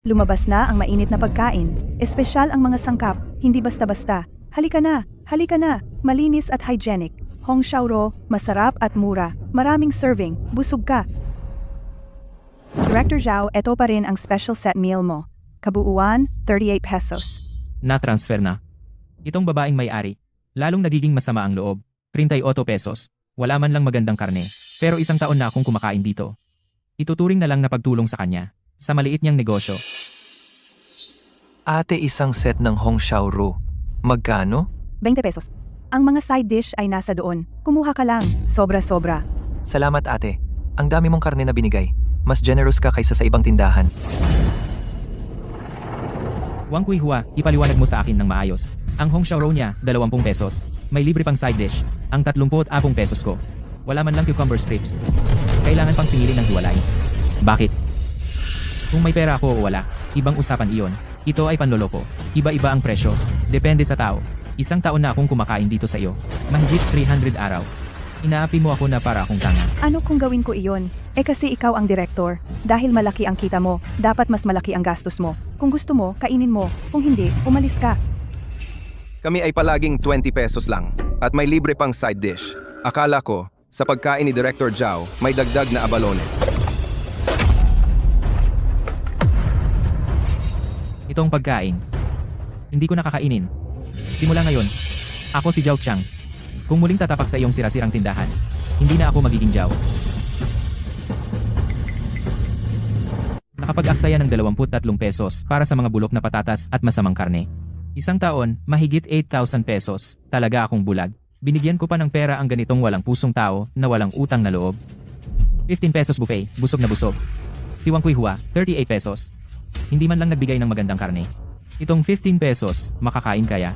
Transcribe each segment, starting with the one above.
Lumabas na ang mainit na pagkain. Espesyal ang mga sangkap, hindi basta-basta. Halika na, halika na. Malinis at hygienic. Hong Xiaoro, masarap at mura. Maraming serving, busog ka. Director Zhao, eto pa rin ang special set meal mo. Kabuuan, 38 pesos. Na-transfer na. Itong babaeng may-ari, lalong nagiging masama ang loob. 38 pesos. Wala man lang magandang karne. Pero 1 taon na akong kumakain dito. Ituturing na lang na pagtulong sa kanya. Sa maliit niyang negosyo. Ate, isang set ng Hong Xiaoro. Magkano? 20 pesos. Ang mga side dish ay nasa doon. Kumuha ka lang. Sobra-sobra. Salamat ate. Ang dami mong karne na binigay. Mas generous ka kaysa sa ibang tindahan. Wang Kuihua, ipaliwanag mo sa akin ng maayos. Ang Hong Xiaoro niya, 20 pesos. May libre pang side dish. Ang 30 pesos ko. Wala man lang cucumber strips. Kailangan pang singilin ng hiwalay. Bakit? Kung may pera ako o wala, ibang usapan iyon. Ito ay panloloko. Iba-iba ang presyo. Depende sa tao. 1 taon na akong kumakain dito sa iyo. Mahigit 300 araw. Inaapi mo ako na para akong tanga. Ano kung gawin ko iyon? Kasi ikaw ang direktor. Dahil malaki ang kita mo, dapat mas malaki ang gastos mo. Kung gusto mo, kainin mo. Kung hindi, umalis ka. Kami ay palaging 20 pesos lang at may libre pang side dish. Akala ko, sa pagkain ni Director Zhao, may dagdag na abalone. Itong pagkain. Hindi ko nakakainin. Simula ngayon, ako si Zhao Qiang. Kung muling tatapak sa iyong sira-sirang tindahan, hindi na ako magiging Zhao. Nakapag-aksaya ng 23 pesos para sa mga bulok na patatas at masamang karne. 1 taon, mahigit 8,000 pesos. Talaga akong bulag. Binigyan ko pa ng pera ang ganitong walang pusong tao na walang utang na loob. 15 pesos buffet, busog na busog. Si Wang Kuihua, 38 pesos. Hindi man lang nagbigay ng magandang karne. Itong 15 pesos, makakain kaya?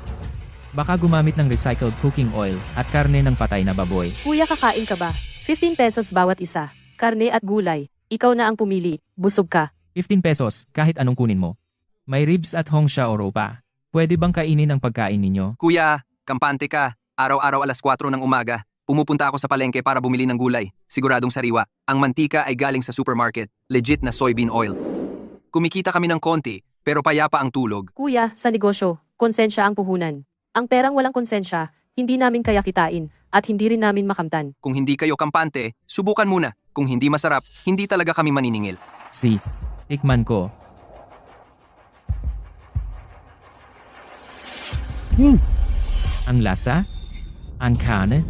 Baka gumamit ng recycled cooking oil at karne ng patay na baboy. Kuya, kakain ka ba? 15 pesos bawat isa. Karne at gulay. Ikaw na ang pumili. Busog ka. 15 pesos, kahit anong kunin mo. May ribs at Hong Xiaoro pa. Pwede bang kainin ang pagkain ninyo? Kuya, kampante ka. Araw-araw alas 4 ng umaga. Pumupunta ako sa palengke para bumili ng gulay. Siguradong sariwa. Ang mantika ay galing sa supermarket. Legit na soybean oil. Kumikita kami ng konti, pero payapa ang tulog. Kuya, sa negosyo, konsensya ang puhunan. Ang perang walang konsensya, hindi namin kaya kitain, at hindi rin namin makamtan. Kung hindi kayo kampante, subukan muna. Kung hindi masarap, hindi talaga kami maniningil. Tikman ko. Ang lasa? Ang karne?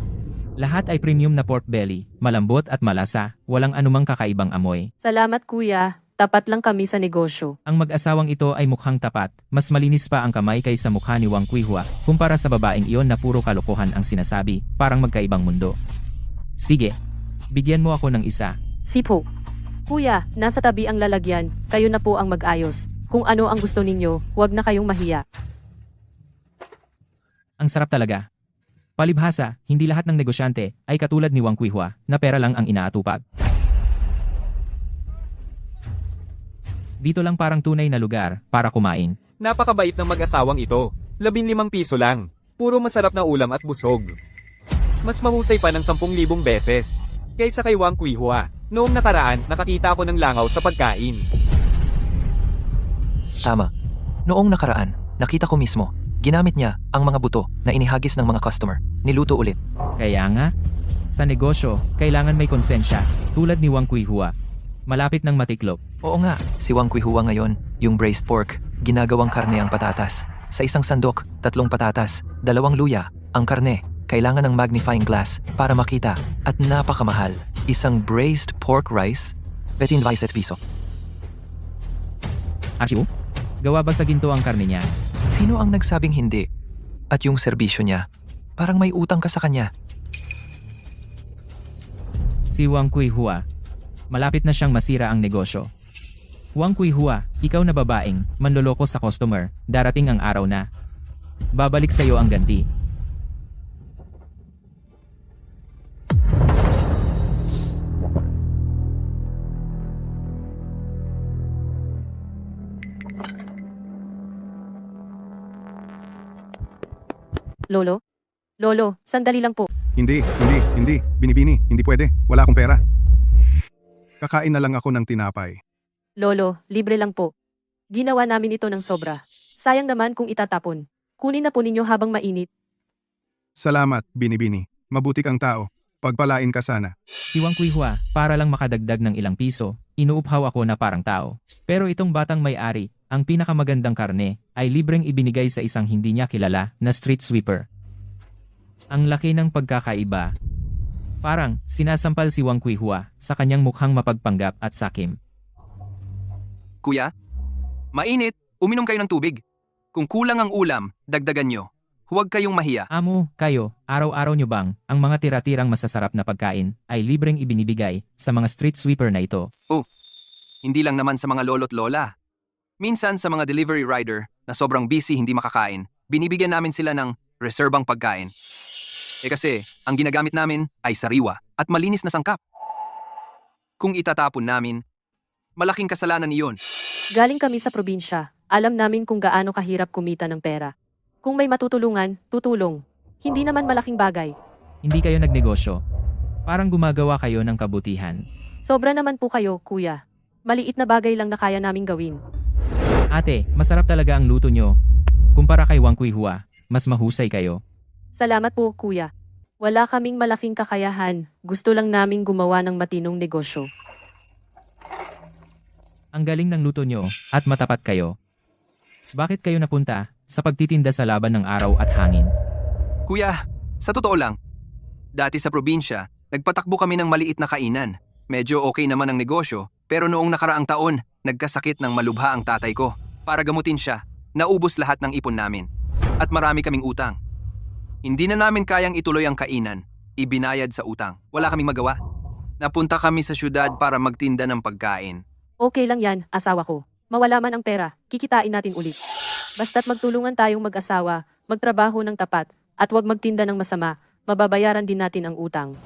Lahat ay premium na pork belly, malambot at malasa, walang anumang kakaibang amoy. Salamat kuya, tapat lang kami sa negosyo. Ang mag-asawang ito ay mukhang tapat, mas malinis pa ang kamay kaysa mukha ni Wang Kuihua, kumpara sa babaeng iyon na puro kalokohan ang sinasabi, parang magkaibang mundo. Sige, bigyan mo ako ng isa. Sipo. Kuya, nasa tabi ang lalagyan, kayo na po ang mag-ayos. Kung ano ang gusto ninyo, huwag na kayong mahiya. Ang sarap talaga. Palibhasa, hindi lahat ng negosyante ay katulad ni Wang Kuihua na pera lang ang inaatupag. Dito lang parang tunay na lugar para kumain. Napakabait ng mag-asawang ito. 15 piso lang. Puro masarap na ulam at busog. Mas mahusay pa ng 10,000 beses. Kaysa kay Wang Kuihua. Noong nakaraan, nakakita ako ng langaw sa pagkain. Tama. Noong nakaraan, nakita ko mismo. Ginamit niya ang mga buto na inihagis ng mga customer. Niluto ulit. Kaya nga, sa negosyo, kailangan may konsensya, tulad ni Wang Kuihua. Malapit ng matiklop. Oo nga, si Wang Kuihua ngayon, yung braised pork, ginagawang karne ang patatas. Sa isang sandok, 3 patatas, 2 luya, ang karne. Kailangan ng magnifying glass para makita at napakamahal. Isang braised pork rice, 27 piso. Ashu? Gawa ba sa ginto ang karne niya? Sino ang nagsabing hindi? At yung serbisyo niya, parang may utang ka sa kanya. Si Wang Kuihua. Malapit na siyang masira ang negosyo. Wang Kuihua, ikaw na babaeng, manloloko sa customer, darating ang araw na. Babalik sa iyo ang ganti. Lolo? Lolo, sandali lang po. Hindi. Binibini, hindi pwede. Wala akong pera. Kakain na lang ako ng tinapay. Lolo, libre lang po. Ginawa namin ito ng sobra. Sayang naman kung itatapon. Kunin na po ninyo habang mainit. Salamat, Binibini. Mabuti kang tao. Pagpalain ka sana. Si Wang Kuihua, para lang makadagdag ng ilang piso, inuuphaw ako na parang tao. Pero itong batang may-ari, ang pinakamagandang karne, ay libreng ibinigay sa isang hindi niya kilala na street sweeper. Ang laki ng pagkakaiba. Parang sinasampal si Wang Kuihua sa kanyang mukhang mapagpanggap at sakim. Kuya, mainit, uminom kayo ng tubig. Kung kulang ang ulam, dagdagan nyo. Huwag kayong mahiya. Amo, kayo, araw-araw nyo bang ang mga tira-tirang masasarap na pagkain ay libreng ibinibigay sa mga street sweeper na ito? Hindi lang naman sa mga lolo't lola. Minsan sa mga delivery rider na sobrang busy hindi makakain, binibigyan namin sila ng reserbang pagkain. Kasi, ang ginagamit namin ay sariwa at malinis na sangkap. Kung itatapon namin, malaking kasalanan iyon. Galing kami sa probinsya. Alam namin kung gaano kahirap kumita ng pera. Kung may matutulungan, tutulong. Hindi naman malaking bagay. Hindi kayo nagnegosyo. Parang gumagawa kayo ng kabutihan. Sobra naman po kayo, kuya. Maliit na bagay lang na kaya naming gawin. Ate, masarap talaga ang luto nyo. Kumpara kay Wang Kuihua, mas mahusay kayo. Salamat po, kuya. Wala kaming malaking kakayahan. Gusto lang naming gumawa ng matinong negosyo. Ang galing ng luto nyo at matapat kayo. Bakit kayo napunta sa pagtitinda sa laban ng araw at hangin? Kuya, sa totoo lang, dati sa probinsya, nagpatakbo kami ng maliit na kainan. Medyo okay naman ang negosyo, pero noong nakaraang taon, nagkasakit ng malubha ang tatay ko. Para gamutin siya, naubos lahat ng ipon namin. At marami kaming utang. Hindi na namin kayang ituloy ang kainan. Ibinayad sa utang. Wala kaming magawa. Napunta kami sa syudad para magtinda ng pagkain. Okay lang yan, asawa ko. Mawala man ang pera, kikitain natin ulit. Basta't magtulungan tayong mag-asawa, magtrabaho ng tapat, at huwag magtinda ng masama, mababayaran din natin ang utang.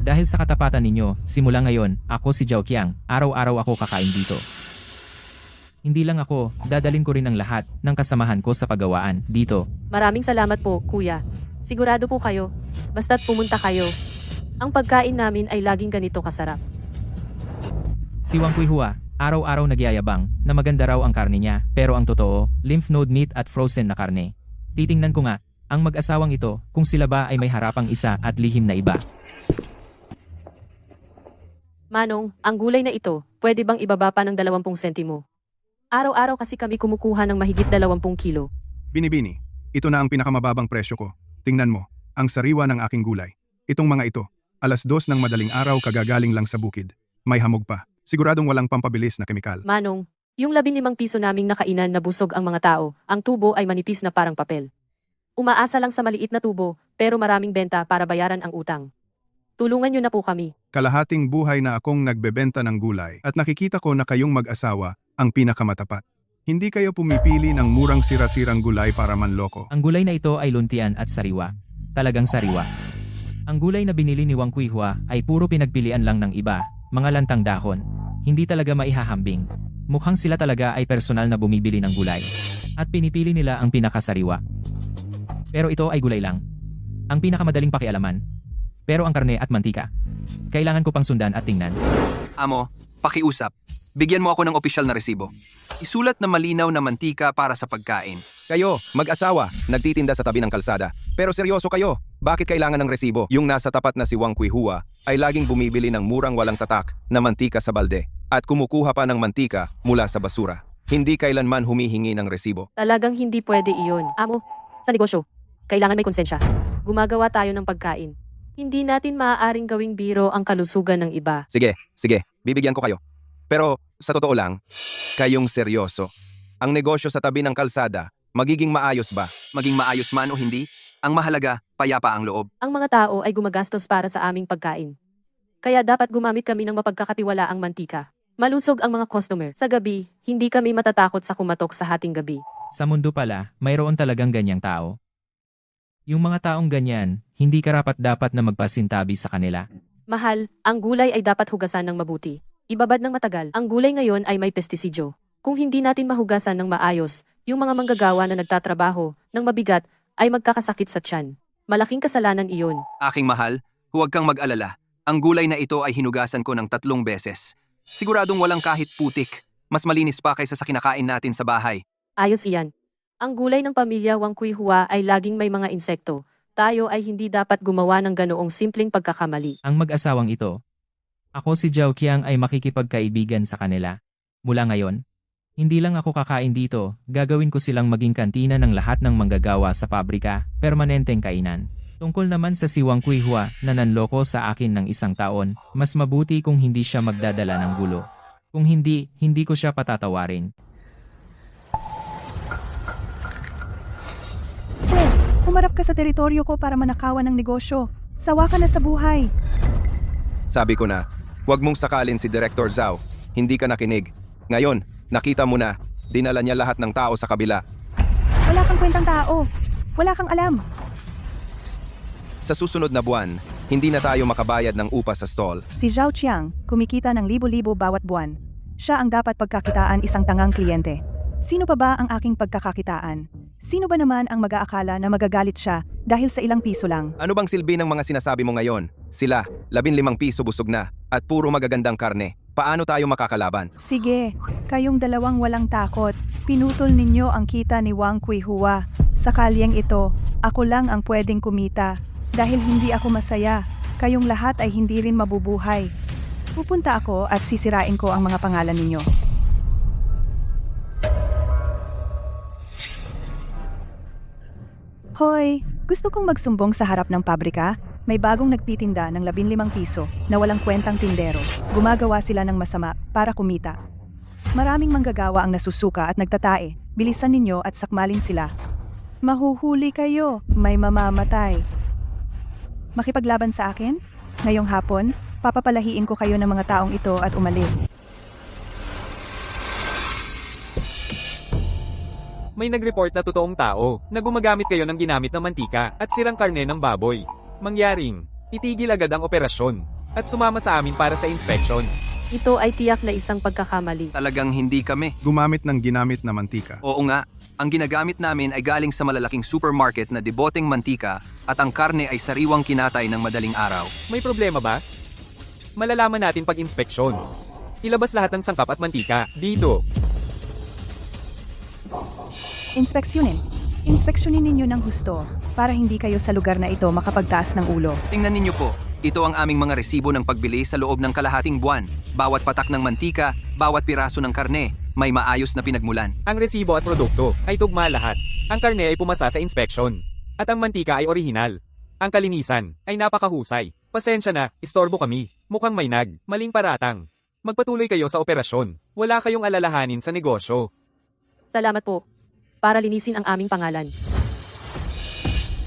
Dahil sa katapatan ninyo, simula ngayon, ako si Zhao Qiang, araw-araw ako kakain dito. Hindi lang ako, dadalin ko rin ang lahat ng kasamahan ko sa paggawaan dito. Maraming salamat po, kuya. Sigurado po kayo, basta't pumunta kayo. Ang pagkain namin ay laging ganito kasarap. Si Wang Kuihua, araw-araw nagyayabang na maganda raw ang karne niya, pero ang totoo, lymph node meat at frozen na karne. Titingnan ko nga, ang mag-asawang ito, kung sila ba ay may harapang isa at lihim na iba. Manong, ang gulay na ito, pwede bang ibaba pa ng 20 sentimo? Araw-araw kasi kami kumukuha ng mahigit 20 kilo. Binibini, ito na ang pinakamababang presyo ko. Tingnan mo, ang sariwa ng aking gulay. Itong mga ito, 2:00 ng madaling araw kagagaling lang sa bukid. May hamog pa. Siguradong walang pampabilis na kemikal. Manong, yung 15 piso naming nakainan na busog ang mga tao, ang tubo ay manipis na parang papel. Umaasa lang sa maliit na tubo, pero maraming benta para bayaran ang utang. Tulungan niyo na po kami. Kalahating buhay na akong nagbebenta ng gulay at nakikita ko na kayong mag-asawa ang pinakamatapat. Hindi kayo pumipili ng murang sira-sirang gulay para manloko. Ang gulay na ito ay luntian at sariwa. Talagang sariwa. Ang gulay na binili ni Wang Kuihua ay puro pinagpilian lang ng iba, mga lantang dahon. Hindi talaga maihahambing. Mukhang sila talaga ay personal na bumibili ng gulay. At pinipili nila ang pinakasariwa. Pero ito ay gulay lang. Ang pinakamadaling pakialaman. Pero ang karne at mantika, kailangan ko pang sundan at tingnan. Amo, pakiusap. Bigyan mo ako ng opisyal na resibo. Isulat na malinaw na mantika para sa pagkain. Kayo, mag-asawa, nagtitinda sa tabi ng kalsada. Pero seryoso kayo, bakit kailangan ng resibo? Yung nasa tapat na si Wang Kuihua ay laging bumibili ng murang walang tatak na mantika sa balde at kumukuha pa ng mantika mula sa basura. Hindi kailanman humihingi ng resibo. Talagang hindi pwede iyon. Amo, sa negosyo, kailangan may konsensya. Gumagawa tayo ng pagkain. Hindi natin maaaring gawing biro ang kalusugan ng iba. Sige, bibigyan ko kayo. Pero sa totoo lang, kayong seryoso. Ang negosyo sa tabi ng kalsada, magiging maayos ba? Maging maayos man o hindi, ang mahalaga, payapa ang loob. Ang mga tao ay gumagastos para sa aming pagkain. Kaya dapat gumamit kami ng mapagkakatiwalaang mantika. Malusog ang mga customer. Sa gabi, hindi kami matatakot sa kumatok sa hating gabi. Sa mundo pala, mayroon talagang ganyang tao. Yung mga taong ganyan, hindi karapat-dapat na magpasintabi sa kanila. Mahal, ang gulay ay dapat hugasan ng mabuti. Ibabad ng matagal. Ang gulay ngayon ay may pestisidyo. Kung hindi natin mahugasan ng maayos, yung mga manggagawa na nagtatrabaho ng mabigat ay magkakasakit sa tiyan. Malaking kasalanan iyon. Aking mahal, huwag kang mag-alala. Ang gulay na ito ay hinugasan ko ng 3 beses. Siguradong walang kahit putik. Mas malinis pa kaysa sa kinakain natin sa bahay. Ayos iyan. Ang gulay ng pamilya Wang Kuihua ay laging may mga insekto. Tayo ay hindi dapat gumawa ng ganoong simpleng pagkakamali. Ang mag-asawang ito. Ako si Zhao Qiang ay makikipagkaibigan sa kanila. Mula ngayon, hindi lang ako kakain dito, gagawin ko silang maging kantina ng lahat ng manggagawa sa pabrika, permanenteng kainan. Tungkol naman sa si Wang Kuihua na nanloko sa akin ng 1 taon, mas mabuti kung hindi siya magdadala ng gulo. Kung hindi, hindi ko siya patatawarin. Humarap ka sa teritoryo ko para manakawan ng negosyo. Sawa ka na sa buhay. Sabi ko na, huwag mong sakalin si Director Zhao. Hindi ka nakinig. Ngayon, nakita mo na, dinala niya lahat ng tao sa kabila. Wala kang kwentang tao. Wala kang alam. Sa susunod na buwan, hindi na tayo makabayad ng upa sa stall. Si Zhao Qiang, kumikita ng libo-libo bawat buwan. Siya ang dapat pagkakitaan isang tangang kliyente. Sino pa ba ang aking pagkakakitaan? Sino ba naman ang mag-aakala na magagalit siya dahil sa ilang piso lang? Ano bang silbi ng mga sinasabi mo ngayon? Sila, 15 piso busog na, at puro magagandang karne. Paano tayo makakalaban? Sige, kayong dalawang walang takot. Pinutol ninyo ang kita ni Wang Kuihua. Sa kalyeng ito, ako lang ang pwedeng kumita. Dahil hindi ako masaya, kayong lahat ay hindi rin mabubuhay. Pupunta ako at sisirain ko ang mga pangalan ninyo. Hoy, gusto kong magsumbong sa harap ng pabrika. May bagong nagtitinda ng 15 piso na walang kwentang tindero. Gumagawa sila ng masama para kumita. Maraming manggagawa ang nasusuka at nagtatae. Bilisan ninyo at sakmalin sila. Mahuhuli kayo, may mamamatay. Makipaglaban sa akin? Ngayong hapon, papapalahiin ko kayo ng mga taong ito at umalis. May nag-report na totoong tao na gumagamit kayo ng ginamit na mantika at sirang karne ng baboy. Mangyaring, itigil agad ang operasyon at sumama sa amin para sa inspection. Ito ay tiyak na isang pagkakamali. Talagang hindi kami. Gumamit ng ginamit na mantika. Oo nga, ang ginagamit namin ay galing sa malalaking supermarket na deboteng mantika at ang karne ay sariwang kinatay ng madaling araw. May problema ba? Malalaman natin pag inspeksyon. Ilabas lahat ng sangkap at mantika dito. Inspeksyonin. Inspeksyonin ninyo ng husto para hindi kayo sa lugar na ito makapagtaas ng ulo. Tingnan ninyo po, ito ang aming mga resibo ng pagbili sa loob ng kalahating buwan. Bawat patak ng mantika, bawat piraso ng karne, may maayos na pinagmulan. Ang resibo at produkto ay tugma lahat. Ang karne ay pumasa sa inspeksyon. At ang mantika ay orihinal. Ang kalinisan ay napakahusay. Pasensya na, istorbo kami. Mukhang may maling paratang. Magpatuloy kayo sa operasyon. Wala kayong alalahanin sa negosyo. Salamat po. Para linisin ang aming pangalan.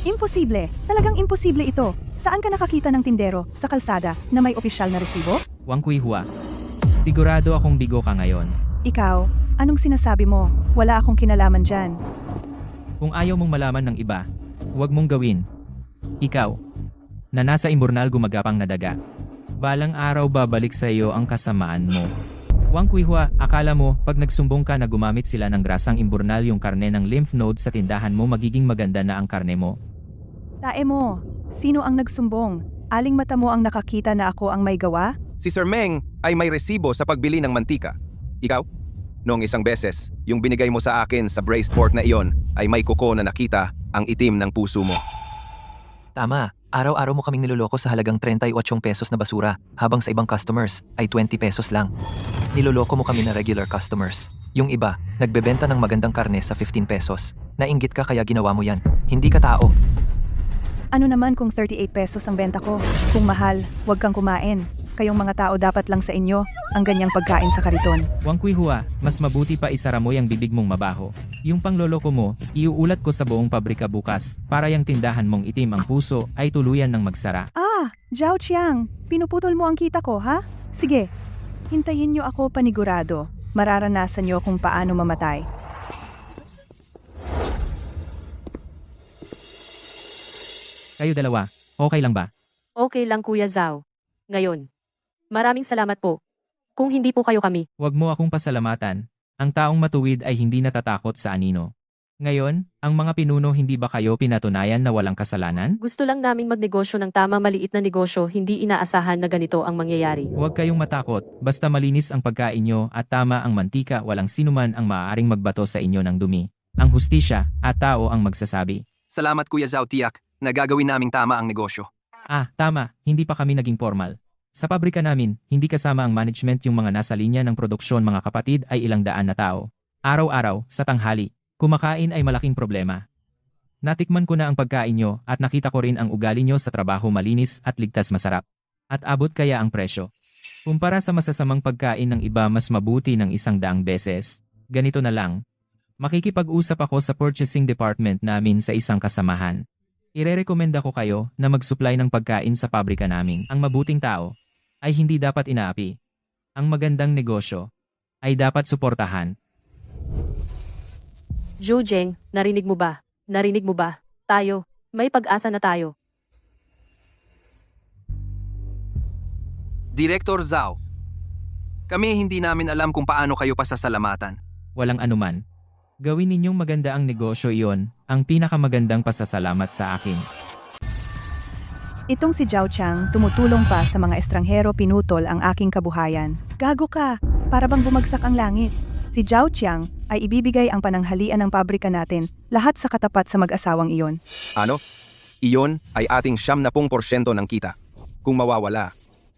Imposible. Talagang imposible ito. Saan ka nakakita ng tindero sa kalsada na may opisyal na resibo? Wang Kuihua. Sigurado akong bigo ka ngayon. Ikaw, anong sinasabi mo? Wala akong kinalaman dyan. Kung ayaw mong malaman ng iba, huwag mong gawin. Ikaw, na nasa imburnal gumagapang na daga. Balang araw babalik sa iyo ang kasamaan mo. Wang Kuihua, akala mo, pag nagsumbong ka na gumamit sila ng grasang imburnal yung karne ng lymph node sa tindahan mo magiging maganda na ang karne mo? Tae mo, sino ang nagsumbong? Aling mata mo ang nakakita na ako ang may gawa? Si Sir Meng ay may resibo sa pagbili ng mantika. Ikaw? Noong isang beses, yung binigay mo sa akin sa braised pork na iyon ay may kuko na nakita ang itim ng puso mo. Tama, araw-araw mo kaming niloloko sa halagang 38 pesos na basura, habang sa ibang customers ay 20 pesos lang. Niloloko mo kami na regular customers. Yung iba, nagbebenta ng magandang karne sa 15 pesos. Nainggit ka kaya ginawa mo yan. Hindi ka tao. Ano naman kung 38 pesos ang benta ko? Kung mahal, huwag kang kumain. Kayong mga tao dapat lang sa inyo ang ganyang pagkain sa kariton. Wang Kuihua, mas mabuti pa isara mo yung bibig mong mabaho. Yung pangloloko mo, iuulat ko sa buong pabrika bukas, para yung tindahan mong itim ang puso ay tuluyan ng magsara. Zhao Qiang, pinuputol mo ang kita ko, ha? Sige, hintayin niyo ako panigurado. Mararanasan niyo kung paano mamatay. Kayo dalawa, okay lang ba? Okay lang Kuya Zhao. Ngayon. Maraming salamat po. Kung hindi po kayo kami, Huwag mo akong pasalamatan. Ang taong matuwid ay hindi natatakot sa anino. Ngayon, ang mga pinuno hindi ba kayo pinatunayan na walang kasalanan? Gusto lang naming magnegosyo ng tama maliit na negosyo, hindi inaasahan na ganito ang mangyayari. Huwag kayong matakot, basta malinis ang pagkain nyo at tama ang mantika, walang sinuman ang maaaring magbato sa inyo ng dumi. Ang hustisya at tao ang magsasabi. Salamat Kuya Zhao, tiyak na gagawin naming tama ang negosyo. Tama, hindi pa kami naging formal. Sa pabrika namin, hindi kasama ang management, yung mga nasa linya ng produksyon mga kapatid ay ilang daan na tao. Araw-araw, sa tanghali, kumakain ay malaking problema. Natikman ko na ang pagkain nyo at nakita ko rin ang ugali nyo sa trabaho, malinis at ligtas, masarap. At abot kaya ang presyo. Kumpara sa masasamang pagkain ng iba, mas mabuti ng 100 beses. Ganito na lang. Makikipag-usap ako sa purchasing department namin sa isang kasamahan. Irerekomenda ko kayo na mag-supply ng pagkain sa pabrika namin. Ang mabuting tao ay hindi dapat inaapi. Ang magandang negosyo ay dapat suportahan. Zhou Zheng, narinig mo ba? Narinig mo ba? Tayo, may pag-asa na tayo. Director Zhao, kami hindi namin alam kung paano kayo pasasalamatan. Walang anuman. Gawin ninyong maganda ang negosyo, iyon ang pinakamagandang pasasalamat sa akin. Itong si Zhao Chang, tumutulong pa sa mga estranghero, pinutol ang aking kabuhayan. Gago ka, para bang bumagsak ang langit. Si Zhao Chang ay ibibigay ang pananghalian ng pabrika natin, lahat sa katapat sa mag-asawang iyon. Ano? Iyon ay ating 70% ng kita. Kung mawawala,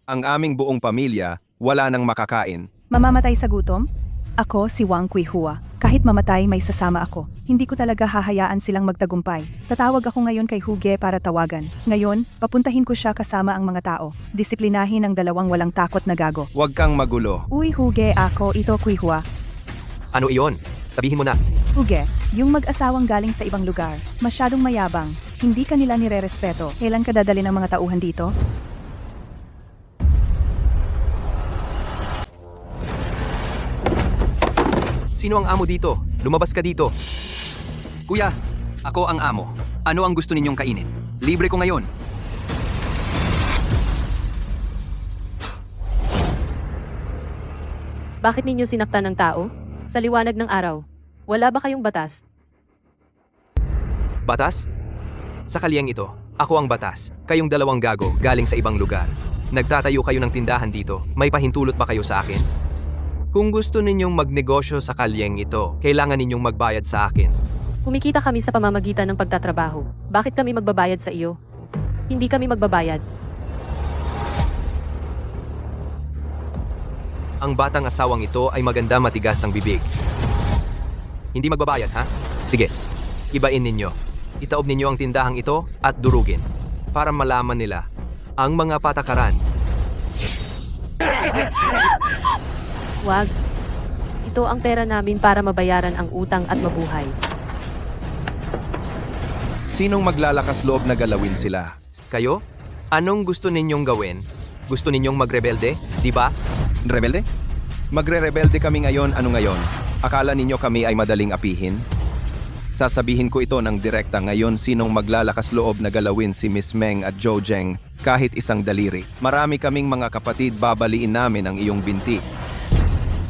ang aming buong pamilya wala nang makakain. Mamamatay sa gutom? Ako si Wang Kuihua. Kahit mamatay, may sasama ako. Hindi ko talaga hahayaan silang magtagumpay. Tatawag ako ngayon kay Huge para tawagan. Ngayon, papuntahin ko siya kasama ang mga tao. Disiplinahin ang dalawang walang takot na gago. Huwag kang magulo. Uy Huge, ako ito Kuihua. Ano iyon? Sabihin mo na. Huge, yung mag-asawang galing sa ibang lugar. Masyadong mayabang. Hindi ka nila nire-respeto. Kailan ka dadali ng mga tauhan dito? Sino ang amo dito? Lumabas ka dito. Kuya, ako ang amo. Ano ang gusto ninyong kainin? Libre ko ngayon. Bakit ninyo sinaktan ng tao? Sa liwanag ng araw, wala ba kayong batas? Batas? Sa kalyeng ito, ako ang batas. Kayong dalawang gago galing sa ibang lugar. Nagtatayo kayo ng tindahan dito, may pahintulot ba kayo sa akin? Kung gusto ninyong magnegosyo sa kalyeng ito, kailangan ninyong magbayad sa akin. Kumikita kami sa pamamagitan ng pagtatrabaho. Bakit kami magbabayad sa iyo? Hindi kami magbabayad. Ang batang asawang ito ay maganda, matigas ang bibig. Hindi magbabayad, ha? Sige, ibain ninyo. Itaob ninyo ang tindahang ito at durugin para malaman nila ang mga patakaran. Wag. Ito ang pera namin para mabayaran ang utang at mabuhay. Sinong maglalakas loob na galawin sila? Kayo? Anong gusto ninyong gawin? Gusto ninyong magrebelde, di ba? Rebelde? Magre-rebelde kami ngayon, ano ngayon? Akala ninyo kami ay madaling apihin? Sasabihin ko ito ng direkta ngayon, sinong maglalakas loob na galawin si Miss Meng at Zhou Zheng kahit isang daliri. Marami kaming mga kapatid, babaliin namin ang iyong binti.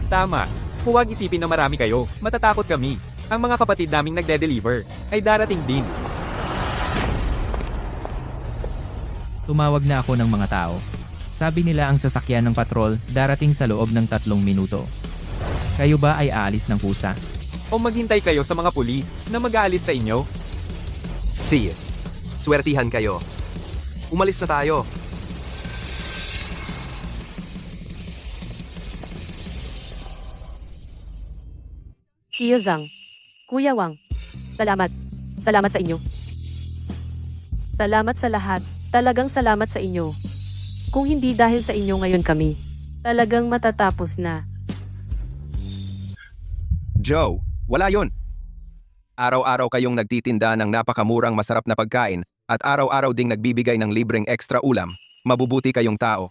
Tama. Huwag isipin na marami kayo. Matatakot kami. Ang mga kapatid naming nagde-deliver ay darating din. Tumawag na ako ng mga tao. Sabi nila ang sasakyan ng patrol darating sa loob ng 3 minuto. Kayo ba ay aalis ng kusa? O maghintay kayo sa mga pulis na mag-aalis sa inyo? Sige, swertihan kayo. Umalis na tayo. Kiyo Zhang. Kuya Wang. Salamat. Salamat sa inyo. Salamat sa lahat. Talagang salamat sa inyo. Kung hindi dahil sa inyo ngayon kami, talagang matatapos na. Joe, wala yon. Araw-araw kayong nagtitinda ng napakamurang masarap na pagkain at araw-araw ding nagbibigay ng libreng extra ulam. Mabubuti kayong tao.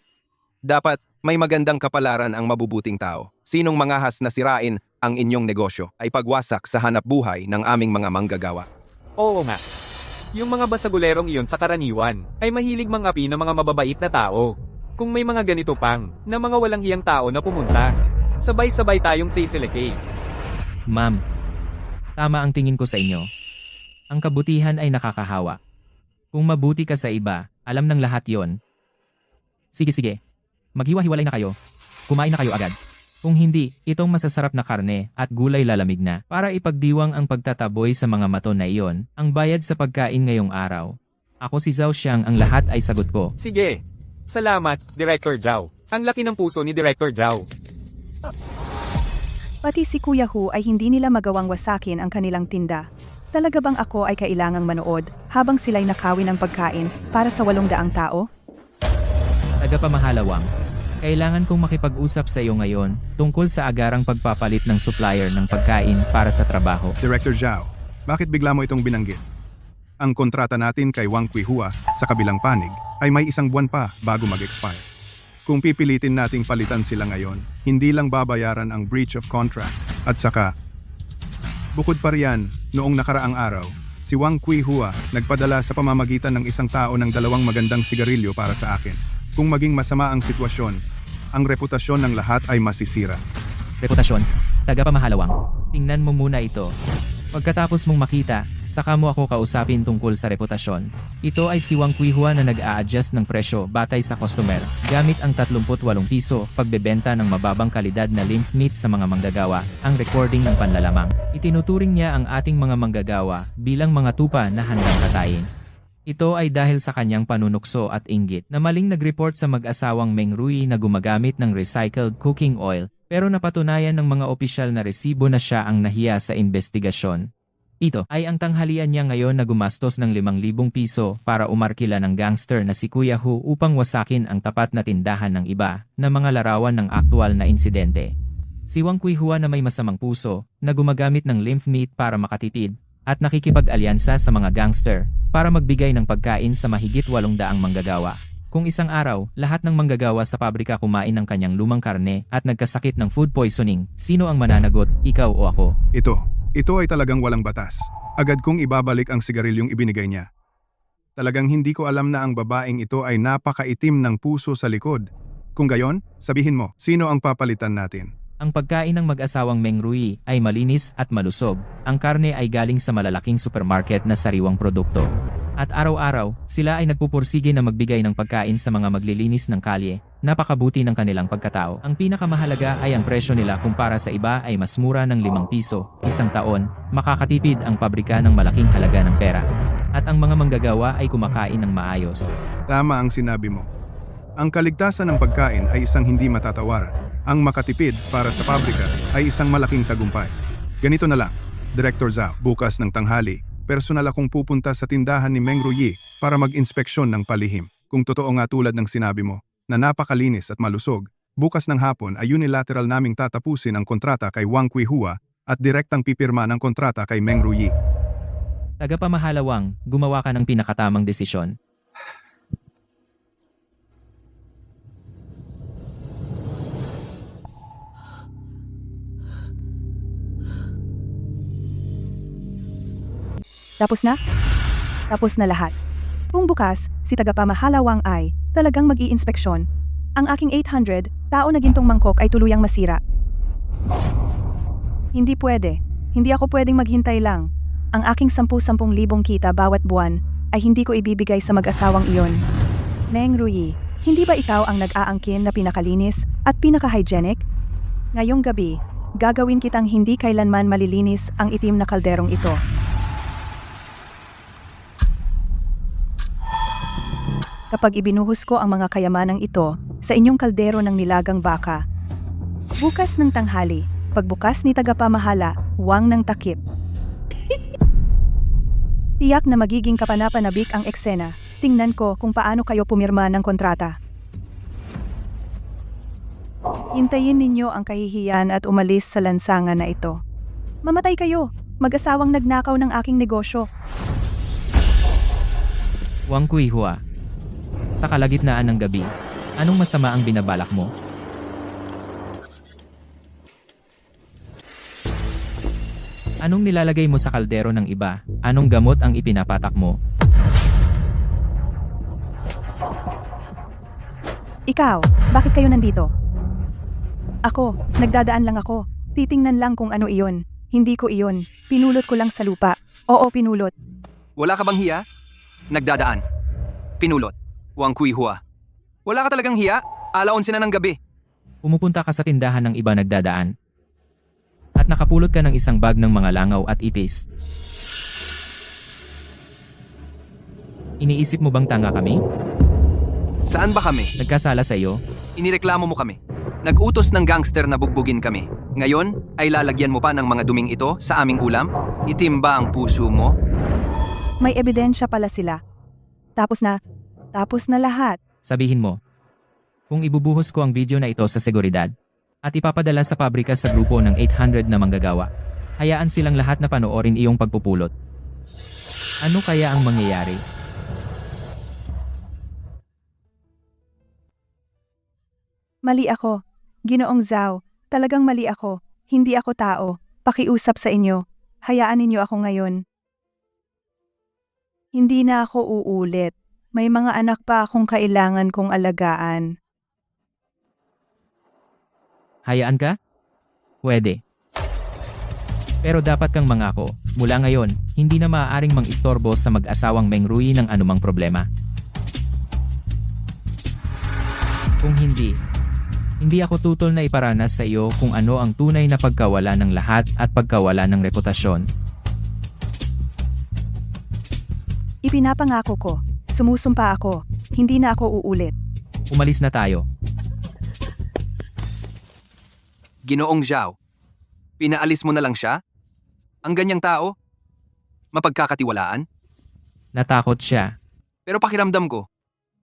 Dapat may magandang kapalaran ang mabubuting tao. Sinong mangahas na sirain ang inyong negosyo ay pagwasak sa hanap buhay ng aming mga manggagawa. Oo nga. Yung mga basagulerong iyon sa karaniwan ay mahilig mangapi ng mga mababait na tao. Kung may mga ganito pang na mga walang hiyang tao na pumunta, sabay-sabay tayong sisilike. Ma'am, Tama ang tingin ko sa inyo. Ang kabutihan ay nakakahawa. Kung mabuti ka sa iba, alam ng lahat yon. Sige. Maghiwa-hiwalay na kayo. Kumain na kayo agad. Kung hindi, itong masasarap na karne at gulay lalamig na para ipagdiwang ang pagtataboy sa mga mato na iyon, ang bayad sa pagkain ngayong araw. Ako si Zhao Xiang, ang lahat ay sagot ko. Sige. Salamat, Director Zhao. Ang laki ng puso ni Director Zhao. Pati si Kuya Hu ay hindi nila magawang wasakin ang kanilang tinda. Talaga bang ako ay kailangang manood habang sila'y nakawin ng pagkain para sa 800 tao? Tagapamahalawang, kailangan kong makipag-usap sa iyo ngayon tungkol sa agarang pagpapalit ng supplier ng pagkain para sa trabaho. Director Zhao, bakit bigla mo itong binanggit? Ang kontrata natin kay Wang Quihua sa kabilang panig ay may 1 buwan pa bago mag-expire. Kung pipilitin nating palitan sila ngayon, hindi lang babayaran ang breach of contract. At saka, bukod pa riyan, noong nakaraang araw, si Wang Quihua nagpadala sa pamamagitan ng isang tao ng 2 magandang sigarilyo para sa akin. Kung maging masama ang sitwasyon, ang reputasyon ng lahat ay masisira. Reputasyon, tagapamahalawang, tingnan mo muna ito. Pagkatapos mong makita, saka mo ako kausapin tungkol sa reputasyon. Ito ay si Wang Quihua na nag-a-adjust ng presyo batay sa customer, gamit ang 38 piso pagbebenta ng mababang kalidad na lymph meat sa mga manggagawa, ang recording ng panlalamang. Itinuturing niya ang ating mga manggagawa bilang mga tupa na handang katayin. Ito ay dahil sa kanyang panunukso at inggit na maling nag-report sa mag-asawang Meng Rui na gumagamit ng recycled cooking oil, pero napatunayan ng mga opisyal na resibo na siya ang nahiya sa investigasyon. Ito ay ang tanghalian niya ngayon na gumastos ng 5,000 piso para umarkila ng gangster na si Kuya Hu upang wasakin ang tapat na tindahan ng iba na mga larawan ng aktwal na insidente. Si Wang Quihua na may masamang puso na gumagamit ng lymph meat para makatipid at nakikipag-alyansa sa mga gangster para magbigay ng pagkain sa mahigit 800 manggagawa. Kung isang araw, lahat ng manggagawa sa pabrika kumain ng kanyang lumang karne at nagkasakit ng food poisoning, sino ang mananagot, ikaw o ako? Ito ay talagang walang batas. Agad kong ibabalik ang sigarilyong ibinigay niya. Talagang hindi ko alam na ang babaeng ito ay napakaitim ng puso sa likod. Kung gayon, sabihin mo, sino ang papalitan natin? Ang pagkain ng mag-asawang Meng Rui ay malinis at malusog. Ang karne ay galing sa malalaking supermarket na sariwang produkto. At araw-araw, sila ay nagpupursige na magbigay ng pagkain sa mga maglilinis ng kalye. Napakabuti ng kanilang pagkatao. Ang pinakamahalaga ay ang presyo nila kumpara sa iba ay mas mura ng 5 piso. Isang taon, makakatipid ang pabrika ng malaking halaga ng pera. At ang mga manggagawa ay kumakain ng maayos. Tama ang sinabi mo. Ang kaligtasan ng pagkain ay isang hindi matatawaran. Ang makatipid para sa pabrika ay isang malaking tagumpay. Ganito na lang, Director Zhao, bukas ng tanghali, personal akong pupunta sa tindahan ni Meng Rui para mag-inspeksyon ng palihim. Kung totoo nga tulad ng sinabi mo, na napakalinis at malusog, bukas ng hapon ay unilateral naming tatapusin ang kontrata kay Wang Quihua at direktang pipirma ng kontrata kay Meng Rui. Tagapamahalawang, gumawa ka ng pinakatamang desisyon. Tapos na? Tapos na lahat. Kung bukas, si tagapamahalawang ay talagang mag-i-inspeksyon. Ang aking 800 tao na gintong mangkok ay tuluyang masira. Hindi pwede. Hindi ako pwedeng maghintay lang. Ang aking 10,000 kita bawat buwan ay hindi ko ibibigay sa mag-asawang iyon. Meng Rui, hindi ba ikaw ang nag-aangkin na pinakalinis at pinaka-hygienic? Ngayong gabi, gagawin kitang hindi kailanman malilinis ang itim na kalderong ito. Kapag ibinuhos ko ang mga kayamanang ito sa inyong kaldero ng nilagang baka. Bukas ng tanghali, pagbukas ni tagapamahala, Wang ng takip. Tiyak na magiging kapanapanabik ang eksena. Tingnan ko kung paano kayo pumirma ng kontrata. Hintayin ninyo ang kahihiyan at umalis sa lansangan na ito. Mamatay kayo, mag-asawang nagnakaw ng aking negosyo. Wang Quihua, sa kalagitnaan ng gabi, anong masama ang binabalak mo? Anong nilalagay mo sa kaldero ng iba? Anong gamot ang ipinapatak mo? Ikaw, bakit kayo nandito? Ako, nagdadaan lang ako. Titingnan lang kung ano iyon. Hindi ko iyon. Pinulot ko lang sa lupa. Oo, pinulot. Wala ka bang hiya? Nagdadaan. Pinulot. Wang Kuihua. Wala ka talagang hiya? Alaon na ng gabi. Pumupunta ka sa tindahan ng iba nagdadaan. At nakapulot ka ng isang bag ng mga langaw at ipis. Iniisip mo bang tanga kami? Saan ba kami? Nagkasala sa iyo? Inireklamo mo kami. Nag-utos ng gangster na bugbugin kami. Ngayon, ay lalagyan mo pa ng mga duming ito sa aming ulam? Itim ba ang puso mo? May ebidensya pala sila. Tapos na lahat. Sabihin mo. Kung ibubuhos ko ang video na ito sa seguridad at ipapadala sa pabrika sa grupo ng 800 na manggagawa, hayaan silang lahat na panoorin iyong pagpupulot. Ano kaya ang mangyayari? Mali ako. Ginoong Zhao, talagang mali ako. Hindi ako tao. Pakiusap sa inyo. Hayaan ninyo ako ngayon. Hindi na ako uulit. May mga anak pa akong kailangan kong alagaan. Hayaan ka? Pwede. Pero dapat kang mangako, mula ngayon, hindi na maaaring mang-istorbo sa mag-asawang Meng Rui ng anumang problema. Kung hindi ako tutol na iparanas sa iyo kung ano ang tunay na pagkawala ng lahat at pagkawala ng reputasyon. Ipinapangako ko. Sumusumpa ako. Hindi na ako uulit. Umalis na tayo. Ginoong Zhao, pinaalis mo na lang siya? Ang ganyang tao? Mapagkakatiwalaan? Natakot siya. Pero pakiramdam ko,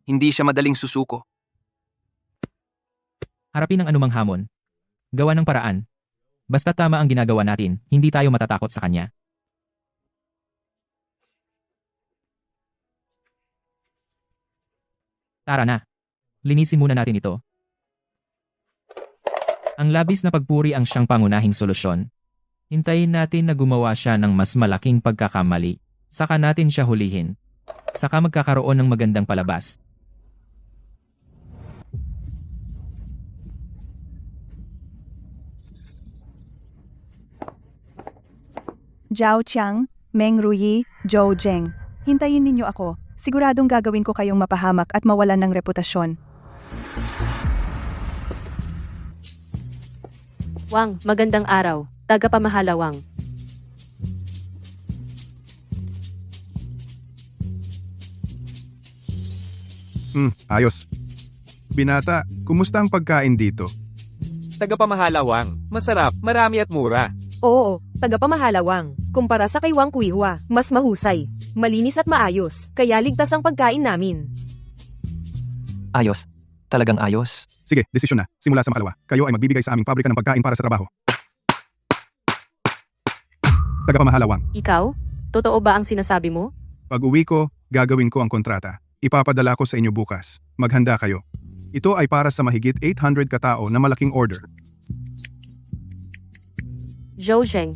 hindi siya madaling susuko. Harapin ang anumang hamon. Gawa ng paraan. Basta tama ang ginagawa natin, hindi tayo matatakot sa kanya. Tara na. Linisin muna natin ito. Ang labis na pagpuri ang siyang pangunahing solusyon. Hintayin natin na gumawa siya ng mas malaking pagkakamali. Saka natin siya hulihin. Saka magkakaroon ng magandang palabas. Zhao Qiang, Meng Rui, Zhou Zheng. Hintayin ninyo ako. Siguradong gagawin ko kayong mapahamak at mawalan ng reputasyon. Wang, magandang araw. Tagapamahala Wang. Ayos. Binata, kumusta ang pagkain dito? Tagapamahala Wang. Masarap, marami at mura. Oo, tagapamahalawang. Kumpara sa kay Wang Kuihua, mas mahusay, malinis at maayos, kaya ligtas ang pagkain namin. Ayos. Talagang ayos. Sige, desisyon na. Simula sa makalawa. Kayo ay magbibigay sa aming pabrika ng pagkain para sa trabaho. Tagapamahalawang. Ikaw? Totoo ba ang sinasabi mo? Pag uwi ko, gagawin ko ang kontrata. Ipapadala ko sa inyo bukas. Maghanda kayo. Ito ay para sa mahigit 800 katao na malaking order. Zhou Zheng.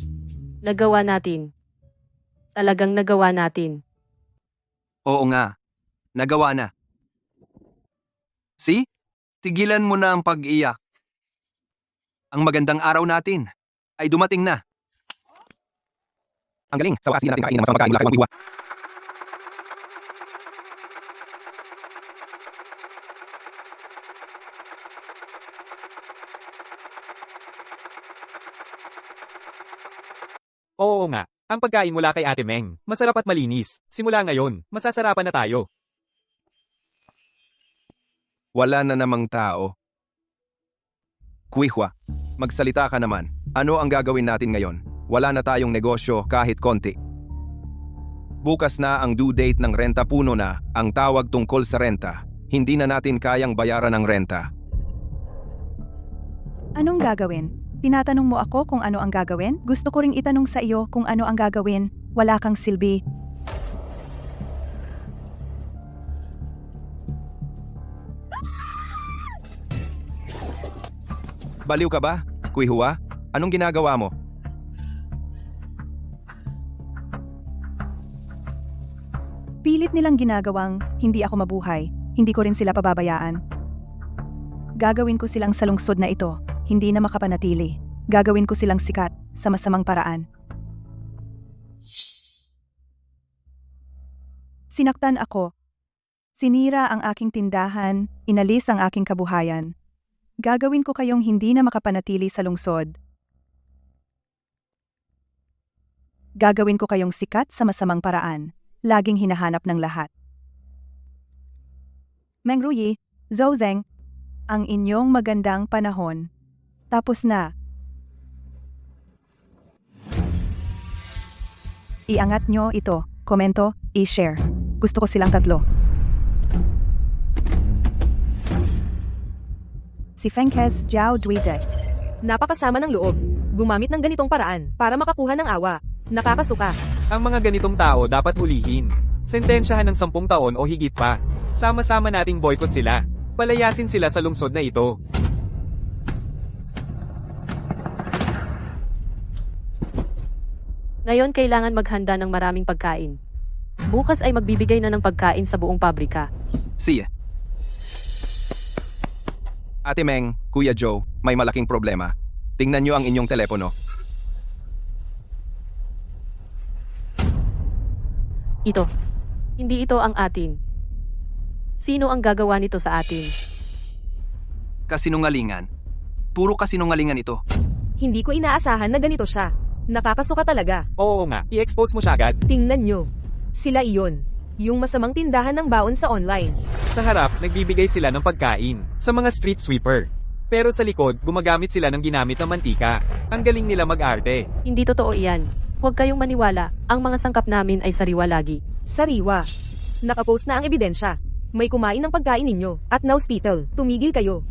Nagawa natin. Talagang nagawa natin. Oo nga, nagawa na. See? Tigilan mo na ang pag-iyak. Ang magandang araw natin ay dumating na. Ang galing, sa wakas hindi natin kainin ang masamang pagkain mula kay Wang Kuihua. Oo nga, ang pagkain mula kay Ate Meng, masarap at malinis. Simula ngayon, masasarapan na tayo. Wala na namang tao. Kuihua, magsalita ka naman. Ano ang gagawin natin ngayon? Wala na tayong negosyo kahit konti. Bukas na ang due date ng renta, puno na ang tawag tungkol sa renta. Hindi na natin kayang bayaran ang renta. Anong gagawin? Tinatanong mo ako kung ano ang gagawin? Gusto ko ring itanong sa iyo kung ano ang gagawin. Wala kang silbi. Baliw ka ba, Kuihua? Anong ginagawa mo? Pilit nilang ginagawang hindi ako mabuhay. Hindi ko rin sila pababayaan. Gagawin ko silang salungsod na ito. Hindi na makapanatili. Gagawin ko silang sikat. sa masamang paraan. Sinaktan ako. Sinira ang aking tindahan, inalis ang aking kabuhayan. Gagawin ko kayong hindi na makapanatili sa lungsod. Gagawin ko kayong sikat sa masamang paraan, laging hinahanap ng lahat. Meng Ruyi, Zhou Zeng, ang inyong magandang panahon. Tapos na. Iangat nyo ito, komento, i-share. Gusto ko silang tatlo. Si Fengkes Jiao Duide. Napakasama ng loob. Gumamit ng ganitong paraan para makakuha ng awa. Nakakasuka. Ang mga ganitong tao dapat hulihin. Sentensyahan ng 10 taon o higit pa. Sama-sama nating boycott sila. Palayasin sila sa lungsod na ito. Ngayon kailangan maghanda ng maraming pagkain. Bukas ay magbibigay na ng pagkain sa buong pabrika. Siya. Ate Meng, Kuya Joe, may malaking problema. Tingnan nyo ang inyong telepono. Ito. Hindi ito ang atin. Sino ang gagawa nito sa atin? Kasinungalingan. Puro kasinungalingan ito. Hindi ko inaasahan na ganito siya. Nakakasuka talaga. Oo nga, i-expose mo siya agad. Tingnan nyo. Sila iyon. Yung masamang tindahan ng baon sa online. Sa harap, nagbibigay sila ng pagkain sa mga street sweeper. Pero sa likod, gumagamit sila ng ginamit na mantika. Ang galing nila mag-arte. Hindi totoo iyan. Huwag kayong maniwala. Ang mga sangkap namin ay sariwa lagi. Sariwa. Nakapost na ang ebidensya. May kumain ng pagkain ninyo. At na-hospital. Tumigil kayo.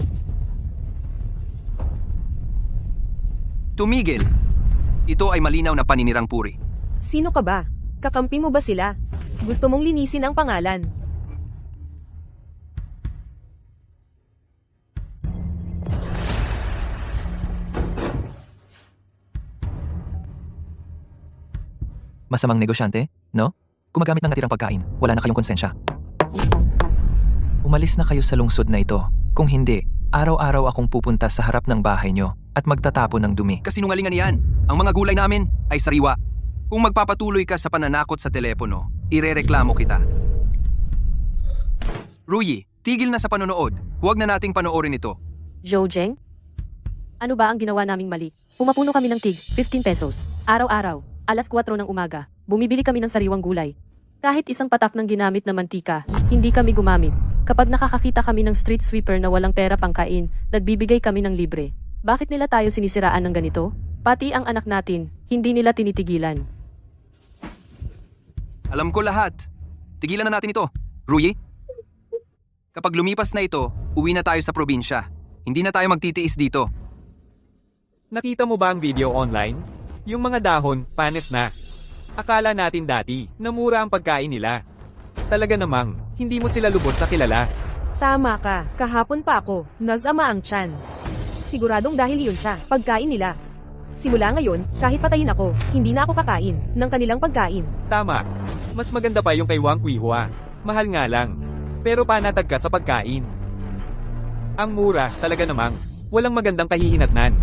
Tumigil. Ito ay malinaw na paninirang puri. Sino ka ba? Kakampi mo ba sila? Gusto mong linisin ang pangalan. Masamang negosyante, no? Gumagamit ng natirang pagkain, wala na kayong konsensya. Umalis na kayo sa lungsod na ito. Kung hindi, araw-araw akong pupunta sa harap ng bahay nyo at magtatapon ng dumi. Kasinungalingan yan. Ang mga gulay namin ay sariwa. Kung magpapatuloy ka sa pananakot sa telepono, irereklamo kita. Ruyi, tigil na sa panonood. Huwag na nating panoorin ito. Zhou Zeng? Ano ba ang ginawa naming mali? Pumapuno kami ng tig, 15 pesos. Araw-araw, alas 4 ng umaga, bumibili kami ng sariwang gulay. Kahit isang patak ng ginamit na mantika, hindi kami gumamit. Kapag nakakakita kami ng street sweeper na walang pera pangkain, nagbibigay kami ng libre. Bakit nila tayo sinisiraan ng ganito? Pati ang anak natin, hindi nila tinitigilan. Alam ko lahat. Tigilan na natin ito. Ruyi? Kapag lumipas na ito, uwi na tayo sa probinsya. Hindi na tayo magtitiis dito. Nakita mo ba ang video online? Yung mga dahon, panis na. Akala natin dati, na mura ang pagkain nila. Talaga namang, hindi mo sila lubos na kilala. Tama ka. Kahapon pa ako. Nazama ang tiyan. Siguradong dahil yun sa pagkain nila. Simula ngayon, kahit patayin ako, hindi na ako kakain ng kanilang pagkain. Tama. Mas maganda pa yung kay Wang Kuihua. Mahal nga lang. Pero panatag ka sa pagkain. Ang mura, talaga namang, walang magandang kahihinatnan.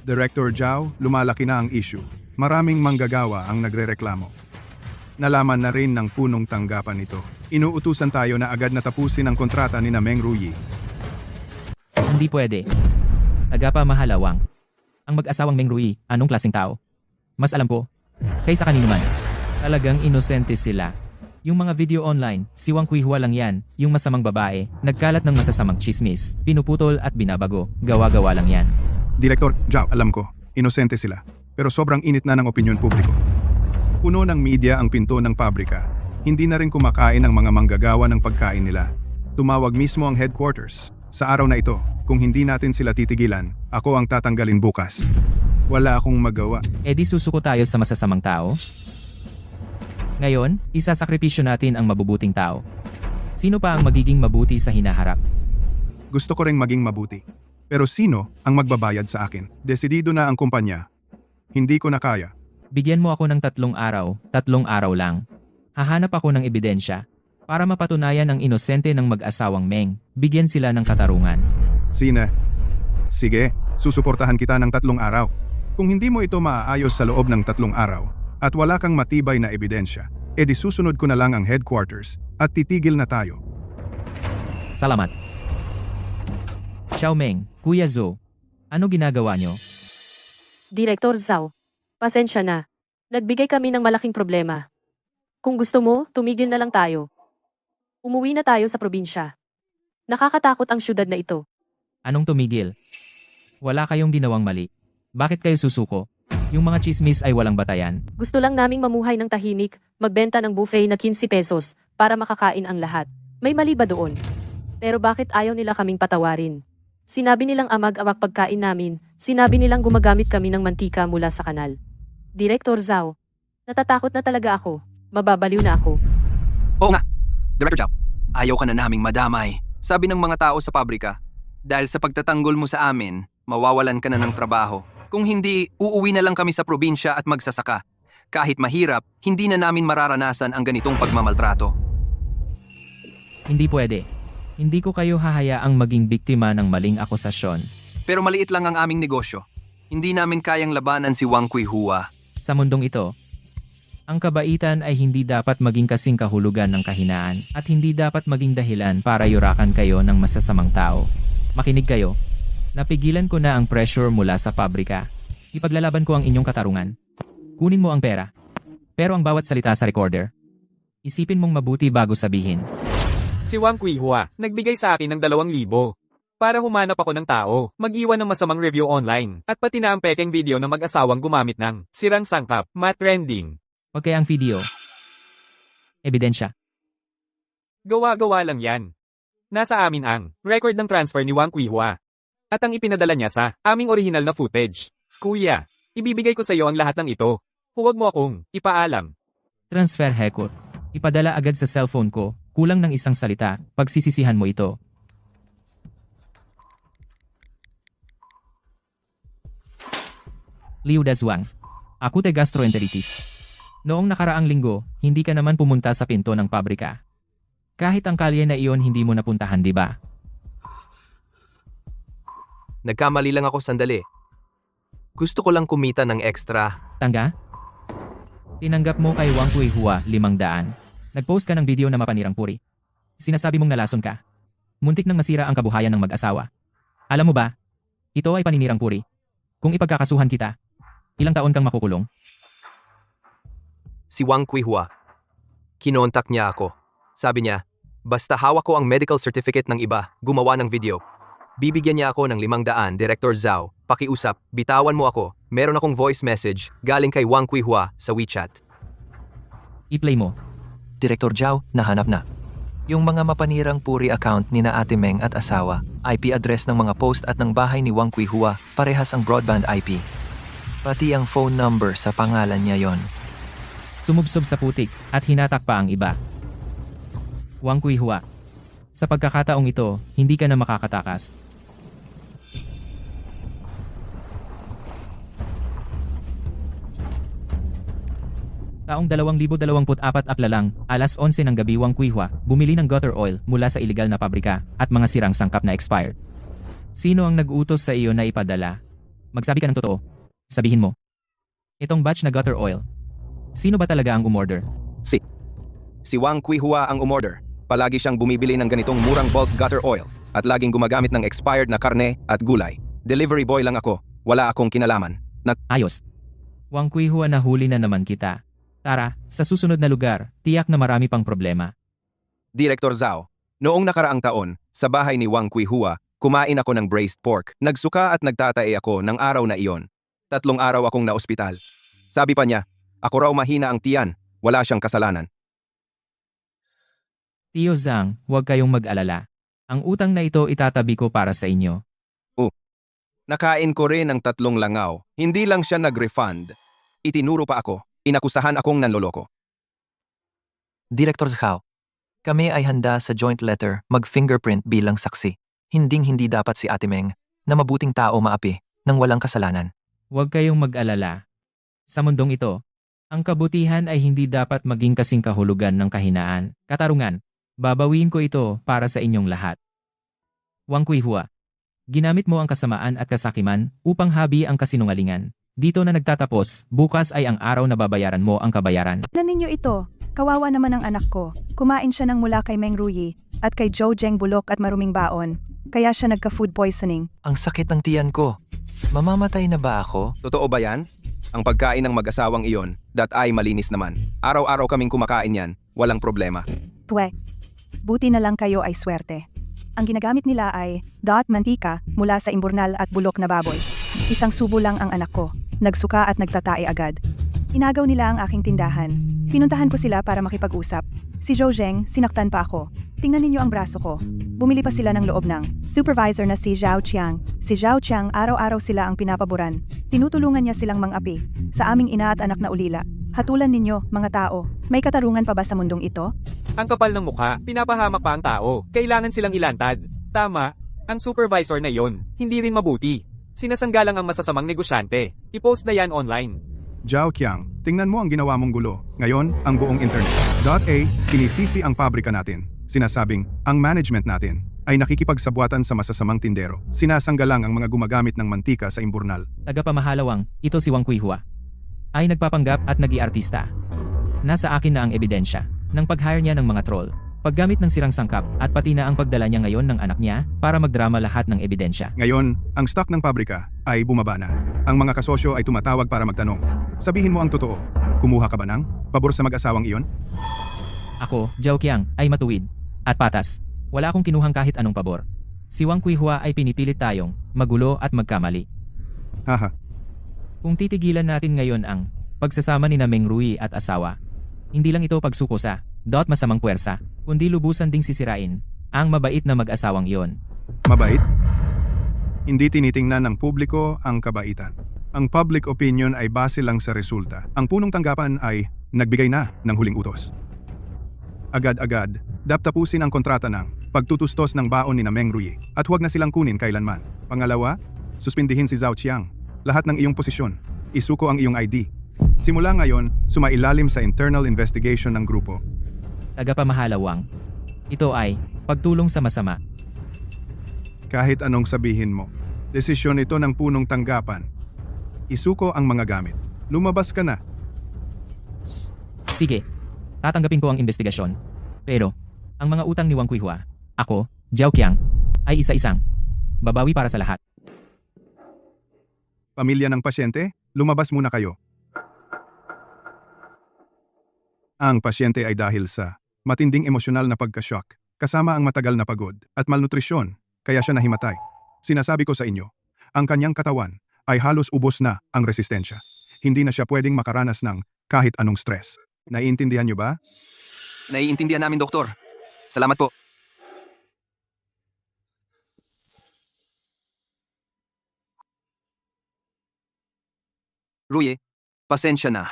Director Jiao, lumalaki na ang issue. Maraming manggagawa ang nagrereklamo. Nalaman na rin ng punong tanggapan ito. Inuutusan tayo na agad na tapusin ang kontrata ni na Meng Ruyi. Hindi pwede. Tagapamahalawang. Ang mag-asawang Meng Ruyi, anong klaseng tao? Mas alam ko, kaysa kanino man. Talagang inosente sila. Yung mga video online, si Wang Kuihua lang yan, yung masamang babae, nagkalat ng masasamang chismis, pinuputol at binabago, gawa-gawa lang yan. Director Jiao, alam ko, inosente sila. Pero sobrang init na ng opinyon publiko. Puno ng media ang pinto ng pabrika. Hindi na rin kumakain ang mga manggagawa ng pagkain nila. Tumawag mismo ang headquarters. Sa araw na ito, kung hindi natin sila titigilan, ako ang tatanggalin bukas. Wala akong magawa. E di susuko tayo sa masasamang tao? Ngayon, isasakripisyo natin ang mabubuting tao. Sino pa ang magiging mabuti sa hinaharap? Gusto ko ring maging mabuti. Pero sino ang magbabayad sa akin? Desidido na ang kumpanya. Hindi ko na kaya. Bigyan mo ako ng 3 araw lang. Hahanap ako ng ebidensya. Para mapatunayan ang inosente ng mag-asawang Meng, bigyan sila ng katarungan. Sina, Sige, susuportahan kita ng 3 araw. Kung hindi mo ito maaayos sa loob ng 3 araw at wala kang matibay na ebidensya, edi susunod ko na lang ang headquarters at titigil na tayo. Salamat. Xiaomeng, Kuya Zhou, ano ginagawa nyo? Direktor Zhao, pasensya na. Nagbigay kami ng malaking problema. Kung gusto mo, tumigil na lang tayo. Umuwi na tayo sa probinsya. Nakakatakot ang syudad na ito. Anong tumigil? Wala kayong ginawang mali. Bakit kayo susuko? Yung mga chismis ay walang batayan. Gusto lang naming mamuhay ng tahimik, magbenta ng buffet na 15 pesos para makakain ang lahat. May mali ba doon? Pero bakit ayaw nila kaming patawarin? Sinabi nilang amag-amag pagkain namin, sinabi nilang gumagamit kami ng mantika mula sa kanal. Direktor Zhao, natatakot na talaga ako. Mababaliw na ako. Oo nga, Director Zhao, ayaw ka na naming madamay. Sabi ng mga tao sa pabrika, dahil sa pagtatanggol mo sa amin, mawawalan ka na ng trabaho. Kung hindi, uuwi na lang kami sa probinsya at magsasaka. Kahit mahirap, hindi na namin mararanasan ang ganitong pagmamaltrato. Hindi pwede. Hindi ko kayo hahayaang maging biktima ng maling akusasyon. Pero maliit lang ang aming negosyo. Hindi namin kayang labanan si Wang Kuihua. Sa mundong ito, ang kabaitan ay hindi dapat maging kasing kahulugan ng kahinaan at hindi dapat maging dahilan para yurakan kayo ng masasamang tao. Makinig kayo. Napigilan ko na ang pressure mula sa pabrika. Ipaglalaban ko ang inyong katarungan. Kunin mo ang pera. Pero ang bawat salita sa recorder, isipin mong mabuti bago sabihin. Si Wang Kuihua, nagbigay sa akin ng 2,000. Para humanap ako ng tao, mag-iwan ng masamang review online, at pati na ang pekeng video na mag-asawang gumamit ng sirang sangkap, trending. Okay ang video. Ebidensya. Gawa-gawa lang yan. Nasa amin ang record ng transfer ni Wang Kuihua. At ang ipinadala niya sa aming original na footage. Kuya, ibibigay ko sa iyo ang lahat ng ito. Huwag mo akong ipaalam. Transfer record. Ipadala agad sa cellphone ko, kulang ng isang salita, pagsisisihan mo ito. Liu Dazwang. Ako te gastroenteritis. Noong nakaraang linggo, hindi ka naman pumunta sa pinto ng pabrika. Kahit ang kalye na iyon hindi mo napuntahan, di ba? Nagkamali lang ako sandali. Gusto ko lang kumita ng extra. Tangga? Tinanggap mo kay Wang Kuihua 500. Nag-post ka ng video na mapanirang puri. Sinasabi mong nalason ka. Muntik nang masira ang kabuhayan ng mag-asawa. Alam mo ba? Ito ay paninirang puri. Kung ipagkakasuhan kita, ilang taon kang makukulong? Si Wang Kuihua. Kinontak niya ako. Sabi niya, basta hawak ko ang medical certificate ng iba, gumawa ng video. Bibigyan niya ako ng 500, Director Zhao. Pakiusap, bitawan mo ako. Meron akong voice message galing kay Wang Kuihua sa WeChat. I-play mo. Direktor Zhao, nahanap na. Yung mga mapanirang puri account ni na Ate Meng at asawa, IP address ng mga post at ng bahay ni Wang Kuihua, parehas ang broadband IP. Pati ang phone number sa pangalan niya yon. Sumubsob sa putik at hinatak pa ang iba. Wang Kuihua. Sa pagkakataong ito, hindi ka na makakatakas. Taong 2024 aklalang, alas 11 ng gabi Wang Kuihua, bumili ng gutter oil mula sa iligal na pabrika at mga sirang sangkap na expired. Sino ang nag-utos sa iyo na ipadala? Magsabi ka ng totoo. Sabihin mo. Itong batch na gutter oil. Sino ba talaga ang umorder? Si Wang Kuihua ang umorder. Palagi siyang bumibili ng ganitong murang bulk gutter oil at laging gumagamit ng expired na karne at gulay. Delivery boy lang ako. Wala akong kinalaman. Ayos. Wang Kuihua, nahuli na naman kita. Tara, sa susunod na lugar, tiyak na marami pang problema. Director Zhao, noong nakaraang taon, sa bahay ni Wang Kuihua, kumain ako ng braised pork. Nagsuka at nagtatae ako ng araw na iyon. 3 araw akong naospital. Sabi pa niya, ako raw mahina ang tiyan, wala siyang kasalanan. Tio Zhang, huwag kayong mag-alala. Ang utang na ito itatabi ko para sa inyo. Nakain ko rin ng 3 langaw. Hindi lang siya nag-refund. Itinuro pa ako. Inakusahan akong nanloloko. Direktor Zhao, kami ay handa sa joint letter mag-fingerprint bilang saksi. Hinding-hindi dapat si Ate Meng na mabuting tao maapi nang walang kasalanan. Huwag kayong mag-alala. Sa mundong ito, ang kabutihan ay hindi dapat maging kasing kahulugan ng kahinaan, katarungan. Babawiin ko ito para sa inyong lahat. Wang Kuihua. Ginamit mo ang kasamaan at kasakiman upang habi ang kasinungalingan. Dito na nagtatapos, bukas ay ang araw na babayaran mo ang kabayaran. Tignan ninyo ito. Kawawa naman ang anak ko. Kumain siya ng mula kay Meng Ruyi at kay Zhou Zheng bulok at maruming baon. Kaya siya nagka-food poisoning. Ang sakit ng tiyan ko. Mamamatay na ba ako? Totoo ba yan? Ang pagkain ng mag-asawang iyon, ay malinis naman. Araw-araw kaming kumakain yan, walang problema. Pwe. Buti na lang kayo ay swerte. Ang ginagamit nila ay mantika mula sa imburnal at bulok na baboy. Isang subo lang ang anak ko. Nagsuka at nagtatae agad. Inagaw nila ang aking tindahan. Pinuntahan ko sila para makipag-usap. Si Zhou Zheng, sinaktan pa ako. Tingnan ninyo ang braso ko. Bumili pa sila ng loob ng supervisor na si Zhao Qiang. Si Zhao Qiang araw-araw sila ang pinapaboran. Tinutulungan niya silang mang-api. Sa aming ina at anak na ulila. Hatulan ninyo, mga tao. May katarungan pa ba sa mundong ito? Ang kapal ng mukha, pinapahamak pa ang tao. Kailangan silang ilantad. Tama, ang supervisor na yon, hindi rin mabuti. Sinasanggalang ang masasamang negosyante. I-post na yan online. Zhao Qiang, tingnan mo ang ginawa mong gulo. Ngayon, ang buong internet. Sinisisi ang pabrika natin. Sinasabing, ang management natin ay nakikipagsabwatan sa masasamang tindero. Sinasanggalang ang mga gumagamit ng mantika sa imburnal. Tagapamahalawang, ito si Wang Kuihua. Ay nagpapanggap at nag-iartista. Nasa akin na ang ebidensya ng pag-hire niya ng mga troll, paggamit ng sirang sangkap at pati na ang pagdala niya ngayon ng anak niya para magdrama lahat ng ebidensya. Ngayon, ang stock ng pabrika ay bumaba na. Ang mga kasosyo ay tumatawag para magtanong. Sabihin mo ang totoo. Kumuha ka ba ng pabor sa mag-asawang iyon? Ako, Zhao Qiang, ay matuwid at patas. Wala akong kinuhang kahit anong pabor. Si Wang Kuihua ay pinipilit tayong magulo at magkamali. Haha. Kung titigilan natin ngayon ang pagsasama ni Meng Ruyi at asawa, hindi lang ito pagsuko sa masamang puwersa, kundi lubusan ding sisirain ang mabait na mag-asawang iyon. Mabait? Hindi tinitingnan ng publiko ang kabaitan. Ang public opinion ay base lang sa resulta. Ang punong tanggapan ay nagbigay na ng huling utos. Agad-agad, tapusin ang kontrata ng pagtutustos ng baon ni Meng Ruyi at huwag na silang kunin kailanman. Pangalawa, suspindihin si Zhao Qiang. Lahat ng iyong posisyon, isuko ang iyong ID. Simula ngayon, sumailalim sa internal investigation ng grupo. Tagapamahalawang, ito ay pagtulong sa masama. Kahit anong sabihin mo, desisyon ito ng punong tanggapan. Isuko ang mga gamit. Lumabas ka na. Sige, tatanggapin ko ang investigasyon. Pero, ang mga utang ni Wang Kuihua, ako, Zhao Qiang, ay isa-isang babawi para sa lahat. Pamilya ng pasyente, lumabas muna kayo. Ang pasyente ay dahil sa matinding emosyonal na pagka-shock, kasama ang matagal na pagod at malnutrisyon, kaya siya nahimatay. Sinasabi ko sa inyo, ang kanyang katawan ay halos ubos na ang resistensya. Hindi na siya pwedeng makaranas ng kahit anong stress. Naiintindihan niyo ba? Naiintindihan namin, Doktor. Salamat po. Ruye, pasensya na.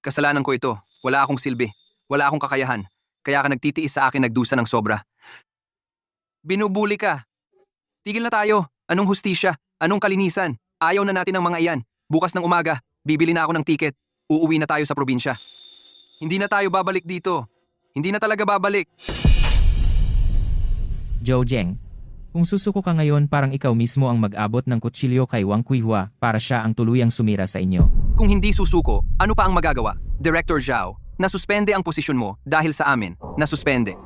Kasalanan ko ito. Wala akong silbi. Wala akong kakayahan. Kaya ka nagtitiis sa akin nagdusa ng sobra. Binubuli ka. Tigil na tayo. Anong hustisya? Anong kalinisan? Ayaw na natin ng mga iyan. Bukas ng umaga, bibili na ako ng tiket. Uuwi na tayo sa probinsya. Hindi na tayo babalik dito. Hindi na talaga babalik. Zhou Zheng, kung susuko ka ngayon parang ikaw mismo ang mag-abot ng kutsilyo kay Wang Kuihua para siya ang tuluyang sumira sa inyo. Kung hindi susuko, ano pa ang magagawa? Director Zhao, nasuspende ang posisyon mo dahil sa amin. Nasuspende.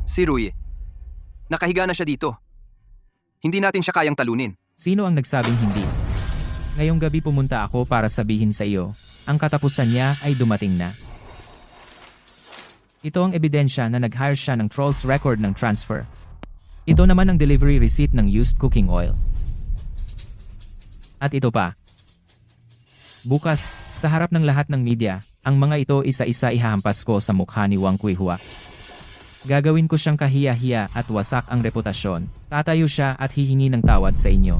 Si Ruye, nakahiga na siya dito. Hindi natin siya kayang talunin. Sino ang nagsabing hindi? Ngayong gabi pumunta ako para sabihin sa iyo, ang katapusan niya ay dumating na. Ito ang ebidensya na nag-hire siya ng Trolls record ng transfer. Ito naman ang delivery receipt ng used cooking oil. At ito pa. Bukas, sa harap ng lahat ng media, ang mga ito isa-isa ihahampas ko sa mukha ni Wang Kuihua. Gagawin ko siyang kahiya-hiya at wasak ang reputasyon. Tatayo siya at hihingi ng tawad sa inyo.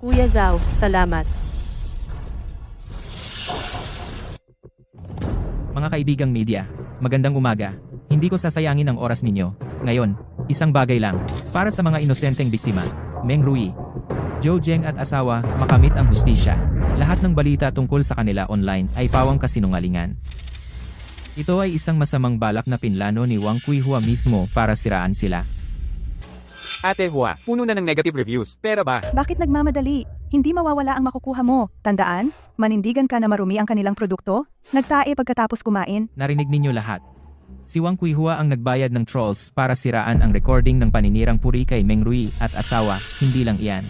Kuya Zhao, salamat. Mga kaibigang media, magandang umaga. Hindi ko sasayangin ang oras ninyo. Ngayon, isang bagay lang. Para sa mga inosenteng biktima, Meng Ruyi, Zhou Zheng at asawa, makamit ang hustisya. Lahat ng balita tungkol sa kanila online ay pawang kasinungalingan. Ito ay isang masamang balak na pinlano ni Wang Quihua mismo para siraan sila. Ate Hua, puno na ng negative reviews. Pera ba? Bakit nagmamadali? Hindi mawawala ang makukuha mo. Tandaan, manindigan ka na marumi ang kanilang produkto? Nagtae pagkatapos kumain? Narinig ninyo lahat. Si Wang Quihua ang nagbayad ng trolls para siraan ang recording ng paninirang puri kay Meng Rui at asawa, hindi lang iyan.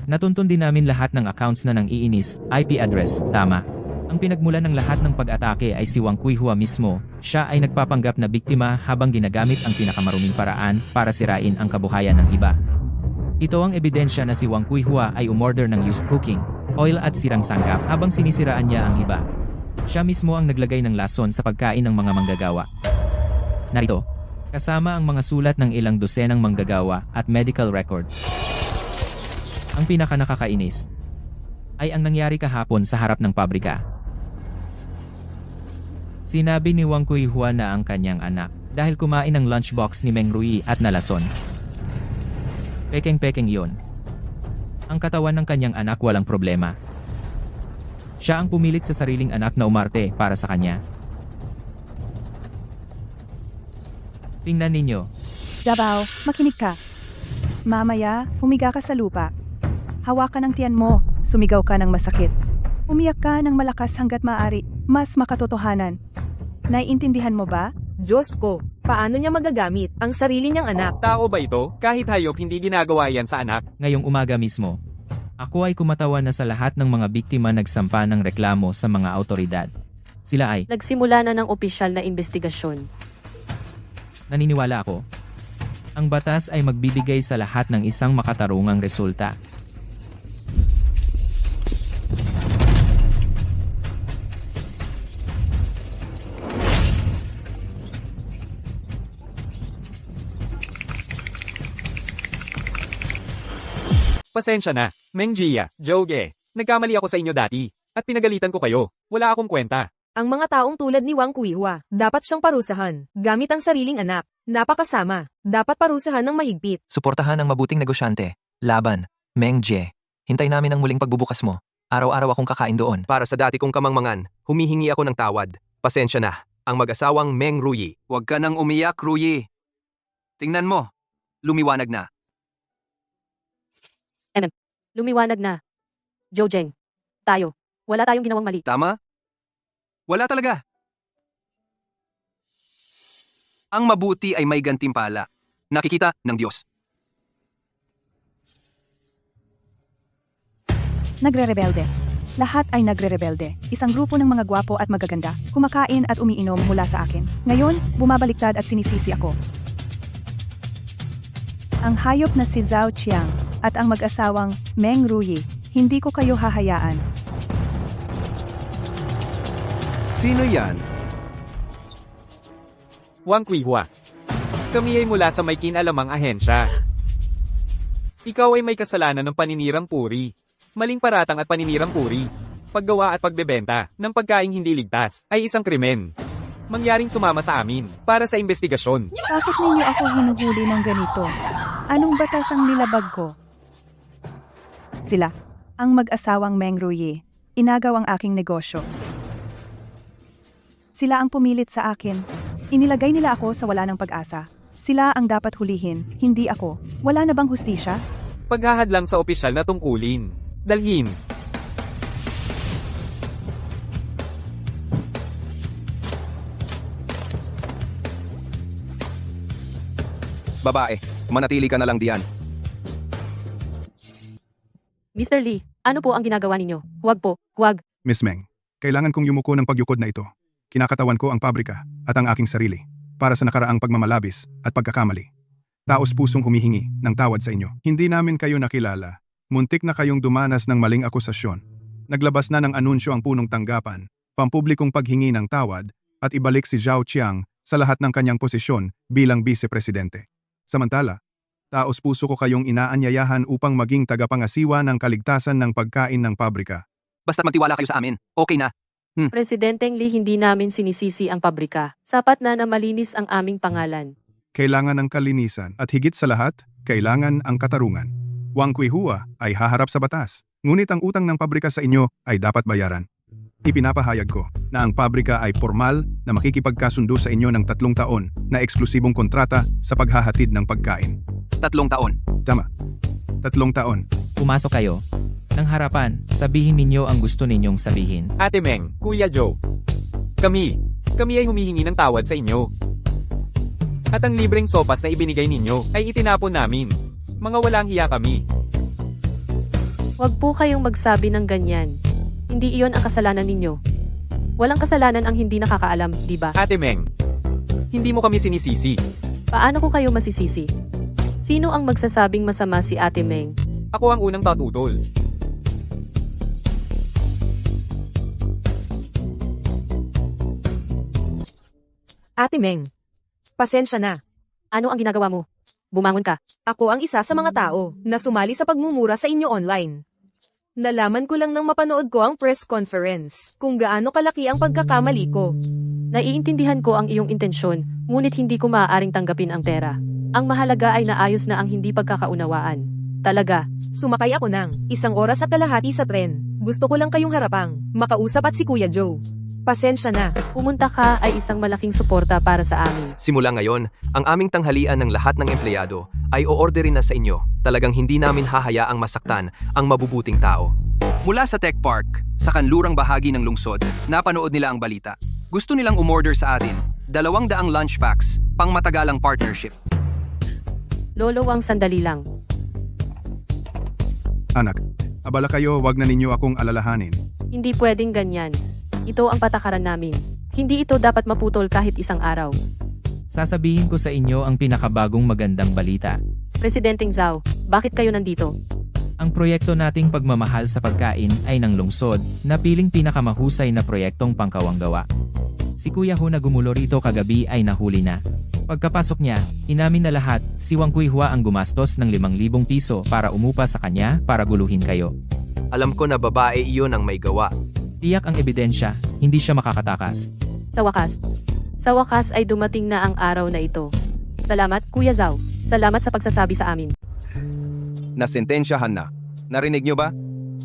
Natuntun din namin lahat ng accounts na nang iinis, IP address, tama. Ang pinagmulan ng lahat ng pag-atake ay si Wang Quihua mismo. Siya ay nagpapanggap na biktima habang ginagamit ang pinakamaruming paraan para sirain ang kabuhayan ng iba. Ito ang ebidensya na si Wang Quihua ay umorder ng used cooking, oil at sirang sangkap habang sinisiraan niya ang iba. Siya mismo ang naglagay ng lason sa pagkain ng mga manggagawa. Narito, kasama ang mga sulat ng ilang dosenang manggagawa at medical records. Ang pinakanakakainis ay ang nangyari kahapon sa harap ng pabrika. Sinabi ni Wang Quihua na ang kanyang anak dahil kumain ng lunchbox ni Meng Rui at nalason. Pekeng-pekeng yon. Ang katawan ng kanyang anak walang problema. Siya ang pumilit sa sariling anak na umarte para sa kanya. Tingnan ninyo. Davao, makinig ka. Mamaya, humiga ka sa lupa. Hawakan ang tiyan mo, sumigaw ka ng masakit. Umiyak ka ng malakas hanggat maaari, mas makatotohanan. Naiintindihan mo ba? Diyos ko, paano niya magagamit ang sarili niyang anak? Tao ba ito? Kahit hayop hindi ginagawa yan sa anak. Ngayong umaga mismo, ako ay kumatawan na sa lahat ng mga biktima nagsampa ng reklamo sa mga autoridad. Sila ay, Nagsimula na ng opisyal na investigasyon. naniniwala ako, ang batas ay magbibigay sa lahat ng isang makatarungang resulta. Pasensya na, Meng Jia, Joge. Nagkamali ako sa inyo dati. At pinagalitan ko kayo. Wala akong kwenta. Ang mga taong tulad ni Wang Quihua, dapat siyang parusahan, gamit ang sariling anak. Napakasama, dapat parusahan ng mahigpit. Suportahan ang mabuting negosyante. Laban. Meng Jie. Hintay namin ang muling pagbubukas mo. Araw-araw akong kakain doon. Para sa dati kong kamangmangan, humihingi ako ng tawad. Pasensya na. Ang mag-asawang Meng Rui. Huwag ka nang umiyak, Rui. Tingnan mo. Lumiwanag na. Lumiwanag na. Jojeng. Tayo. Wala tayong ginawang mali. Tama? Wala talaga. Ang mabuti ay may gantimpala. Nakikita ng Diyos. Nagre-rebelde. Lahat ay nagre-rebelde. Isang grupo ng mga gwapo at magaganda, kumakain at umiinom mula sa akin. Ngayon, bumabaliktad at sinisisi ako. Ang hayop na si Zhao Qiang at ang mag-asawang Meng Rui, hindi ko kayo hahayaan. Sino yan? Wang Quihua. Kami ay mula sa may kinalamang ahensya. Ikaw ay may kasalanan ng paninirang puri. Maling paratang at paninirang puri. Paggawa at pagbebenta ng pagkaing hindi ligtas ay isang krimen. Mangyaring sumama sa amin para sa investigasyon. Bakit ninyo ako hinuhuli ng ganito? Anong batas ang nilabag ko? Sila, ang mag-asawang Meng Rui, inagaw ang aking negosyo. Sila ang pumilit sa akin. Inilagay nila ako sa wala ng pag-asa. Sila ang dapat hulihin, hindi ako. Wala na bang hustisya? Paghahadlang sa opisyal na tungkulin. Dalhin. Babae, manatili ka na lang diyan. Mr. Lee, ano po ang ginagawa ninyo? Huwag po, huwag. Miss Meng, kailangan kong yumuko ng pagyukod na ito. Kinakatawan ko ang pabrika at ang aking sarili para sa nakaraang pagmamalabis at pagkakamali. Taos pusong humihingi ng tawad sa inyo. Hindi namin kayo nakilala. Muntik na kayong dumanas ng maling akusasyon. Naglabas na ng anunsyo ang punong tanggapan, pampublikong paghingi ng tawad at ibalik si Zhao Qiang sa lahat ng kanyang posisyon bilang vice-presidente. Samantala, taos puso ko kayong inaanyayahan upang maging tagapangasiwa ng kaligtasan ng pagkain ng pabrika. Basta't magtiwala kayo sa amin. Okay na. Presidenteng Lee, hindi namin sinisisi ang pabrika. Sapat na na malinis ang aming pangalan. Kailangan ng kalinisan at higit sa lahat, kailangan ang katarungan. Wang Quihua ay haharap sa batas, ngunit ang utang ng pabrika sa inyo ay dapat bayaran. Ipinapahayag ko na ang pabrika ay formal na makikipagkasundo sa inyo ng 3 taon na eksklusibong kontrata sa paghahatid ng pagkain. 3 taon. Tama. 3 taon. Pumasok kayo. Nang harapan, sabihin ninyo ang gusto ninyong sabihin. Ate Meng, Kuya Joe. Kami ay humihingi ng tawad sa inyo. At ang libreng sopas na ibinigay ninyo ay itinapon namin. Mga walang hiya kami. Huwag po kayong magsabi ng ganyan. Hindi iyon ang kasalanan ninyo. Walang kasalanan ang hindi nakakaalam, di ba? Ate Meng, hindi mo kami sinisisi. Paano ko kayo masisisi? Sino ang magsasabing masama si Ate Meng? Ako ang unang tatutol. Ate Meng, pasensya na. Ano ang ginagawa mo? Bumangon ka. Ako ang isa sa mga tao na sumali sa pagmumura sa inyo online. Nalaman ko lang nang mapanood ko ang press conference kung gaano kalaki ang pagkakamali ko. Naiintindihan ko ang iyong intensyon, ngunit hindi ko maaaring tanggapin ang pera. Ang mahalaga ay naayos na ang hindi pagkakaunawaan. Talaga. Sumakay ako ng 1 oras at kalahati sa tren. Gusto ko lang kayong harapang makausap at si Kuya Joe. Pasensya na. Pumunta ka ay isang malaking suporta para sa amin. Simula ngayon, ang aming tanghalian ng lahat ng empleyado ay o-orderin na sa inyo. Talagang hindi namin hahayaang masaktan ang mabubuting tao. Mula sa Tech Park, sa kanlurang bahagi ng lungsod, napanood nila ang balita. Gusto nilang umorder sa atin 200 lunch packs, pang matagalang partnership. Lolo, ang sandali lang. Anak, abala kayo, wag na ninyo akong alalahanin. Hindi pwedeng ganyan. Ito ang patakaran namin. Hindi ito dapat maputol kahit isang araw. Sasabihin ko sa inyo ang pinakabagong magandang balita. Presidenteng Zhao, bakit kayo nandito? Ang proyekto nating pagmamahal sa pagkain ay ng lungsod, na piling pinakamahusay na proyektong pangkawang gawa. Si Kuya Hu na gumulo rito kagabi ay nahuli na. Pagkapasok niya, inamin na lahat, si Wang Kuihua ang gumastos ng 5,000 piso para umupa sa kanya para guluhin kayo. Alam ko na babae iyon ang may gawa. Tiyak ang ebidensya, hindi siya makakatakas. Sa wakas ay dumating na ang araw na ito. Salamat, Kuya Zhao. Salamat sa pagsasabi sa amin. Nasentensyahan na. Narinig nyo ba?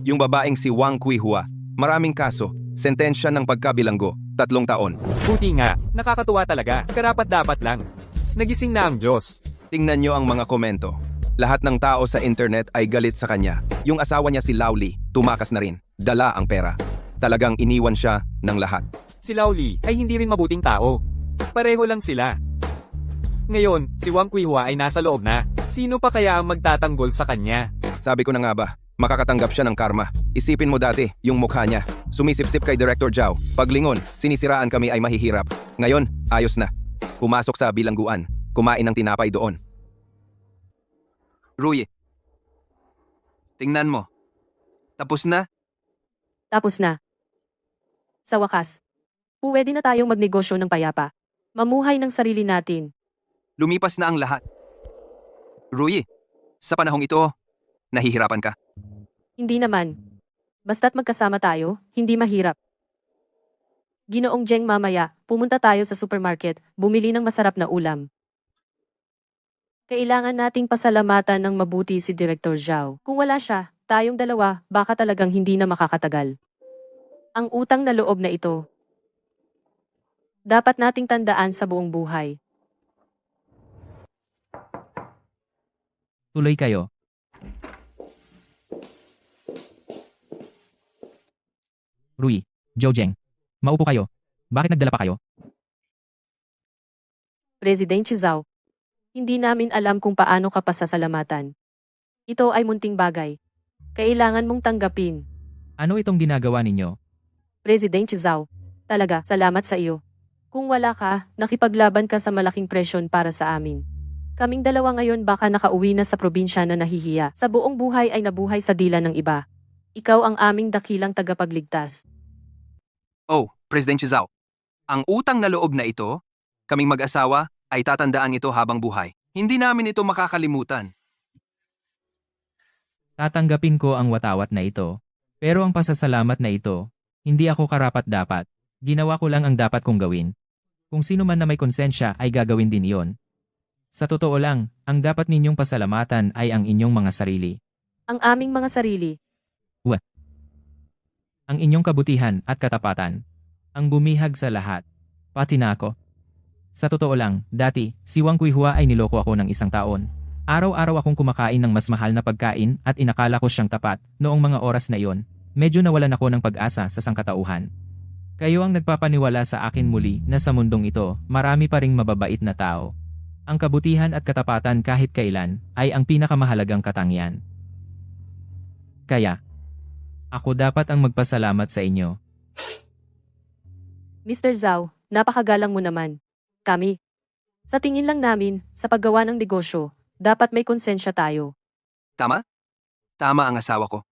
Yung babaeng si Wang Kuihua. Maraming kaso, sentensya ng pagkabilanggo, 3 taon. Buti nga, nakakatuwa talaga. Karapat-dapat lang. Nagising na ang Diyos. Tingnan nyo ang mga komento. Lahat ng tao sa internet ay galit sa kanya. Yung asawa niya si Lauli, tumakas na rin. Dala ang pera. Talagang iniwan siya ng lahat. Si Laoli ay hindi rin mabuting tao. Pareho lang sila. Ngayon, si Wang Kuihua ay nasa loob na. Sino pa kaya ang magtatanggol sa kanya? Sabi ko na nga ba, makakatanggap siya ng karma. Isipin mo dati, yung mukha niya. Sumisip-sip kay Director Zhao. Paglingon, sinisiraan kami ay mahihirap. Ngayon, ayos na. Pumasok sa bilangguan. Kumain ng tinapay doon. Rui, tingnan mo. Tapos na? Tapos na. Sa wakas, pwede na tayong magnegosyo ng payapa. Mamuhay ng sarili natin. Lumipas na ang lahat. Rui, sa panahong ito, nahihirapan ka. Hindi naman. Basta't magkasama tayo, hindi mahirap. Ginoong Jeng, mamaya, pumunta tayo sa supermarket, bumili ng masarap na ulam. Kailangan nating pasalamatan ng mabuti si Director Zhao. Kung wala siya, tayong dalawa, baka talagang hindi na makakatagal. Ang utang na loob na ito, dapat nating tandaan sa buong buhay. Tuloy kayo. Rui, Zhou, maupo kayo. Bakit nagdala pa kayo? Presidente Zhao, hindi namin alam kung paano ka pasasalamatan. Ito ay munting bagay. Kailangan mong tanggapin. Ano itong ginagawa ninyo? Presidente Zhao, talaga, salamat sa iyo. Kung wala ka, nakipaglaban ka sa malaking presyon para sa amin. Kaming dalawa ngayon baka nakauwi na sa probinsya na nahihiya. Sa buong buhay ay nabuhay sa dila ng iba. Ikaw ang aming dakilang tagapagligtas. Oh, President Zhao, ang utang na loob na ito, kaming mag-asawa, ay tatandaan ito habang buhay. Hindi namin ito makakalimutan. Tatanggapin ko ang watawat na ito. Pero ang pasasalamat na ito, hindi ako karapat-dapat. Ginawa ko lang ang dapat kong gawin. Kung sino man na may konsensya ay gagawin din iyon. Sa totoo lang, ang dapat ninyong pasalamatan ay ang inyong mga sarili. Ang aming mga sarili. Ang inyong kabutihan at katapatan. Ang bumihag sa lahat. Pati na ako. Sa totoo lang, dati, si Wang Kuihua ay niloko ako ng isang taon. Araw-araw akong kumakain ng mas mahal na pagkain at inakala ko siyang tapat. Noong mga oras na iyon, medyo nawalan ako ng pag-asa sa sangkatauhan. Kayo ang nagpapaniwala sa akin muli na sa mundong ito, marami pa ring mababait na tao. Ang kabutihan at katapatan kahit kailan ay ang pinakamahalagang katangian. Kaya, ako dapat ang magpasalamat sa inyo. Mr. Zhao, napakagalang mo naman. Kami. Sa tingin lang namin, sa paggawa ng negosyo, dapat may konsensya tayo. Tama? Tama ang asawa ko.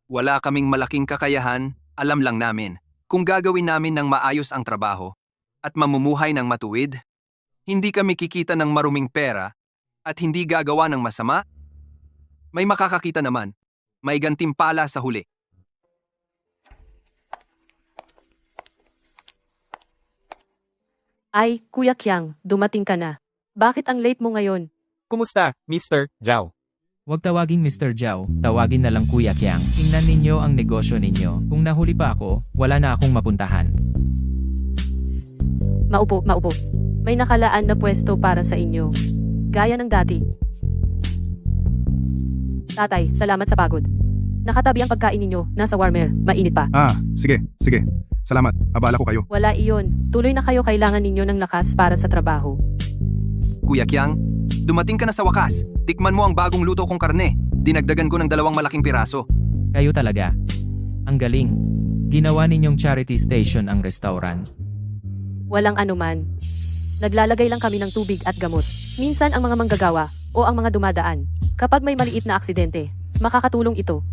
Wala kaming malaking kakayahan, alam lang namin. Kung gagawin namin ng maayos ang trabaho at mamumuhay ng matuwid, hindi kami kikita ng maruming pera at hindi gagawa ng masama, may makakakita naman. May gantimpala sa huli. Ay, Kuya Qiang, dumating ka na. Bakit ang late mo ngayon? Kumusta, Mr. Zhao? Huwag tawagin Mr. Zhao, tawagin na lang Kuya Qiang. Tingnan ninyo ang negosyo ninyo. Kung nahuli pa ako, wala na akong mapuntahan. Maupo. May nakalaan na pwesto para sa inyo. Gaya ng dati. Tatay, salamat sa pagod. Nakatabi ang pagkain ninyo, nasa warmer, mainit pa. Sige. Salamat, abala ko kayo. Wala iyon, tuloy na kayo, kailangan ninyo ng lakas para sa trabaho. Kuya Qiang, dumating ka na sa wakas. Tikman mo ang bagong luto kong karne. Dinagdagan ko ng 2 malaking piraso. Kayo talaga. Ang galing. Ginawa ninyong charity station ang restaurant. Walang anuman. Naglalagay lang kami ng tubig at gamot. Minsan ang mga manggagawa o ang mga dumadaan. Kapag may maliit na aksidente, makakatulong ito.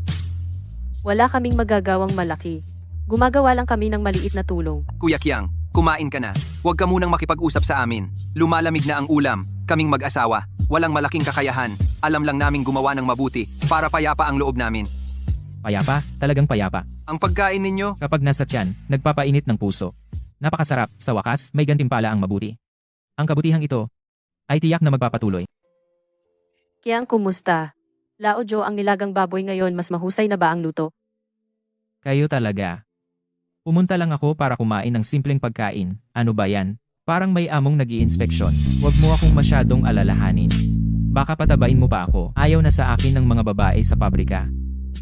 Wala kaming magagawang malaki. Gumagawa lang kami ng maliit na tulong. Kuya Qiang, kumain ka na. Huwag ka munang makipag-usap sa amin. Lumalamig na ang ulam. Kaming mag-asawa. Walang malaking kakayahan. Alam lang naming gumawa ng mabuti para payapa ang loob namin. Payapa, talagang payapa. Ang pagkain ninyo, Kapag nasa tiyan, nagpapainit ng puso. Napakasarap, sa wakas, may gantimpala ang mabuti. Ang kabutihang ito ay tiyak na magpapatuloy. Kiyang kumusta? Lao Jo, ang nilagang baboy ngayon, mas mahusay na ba ang luto? Kayo talaga. Pumunta lang ako para kumain ng simpleng pagkain. Ano ba yan? Parang may among nag-i-inspeksyon. Huwag mo akong masyadong alalahanin. Baka patabain mo pa ako. Ayaw na sa akin ng mga babae sa pabrika.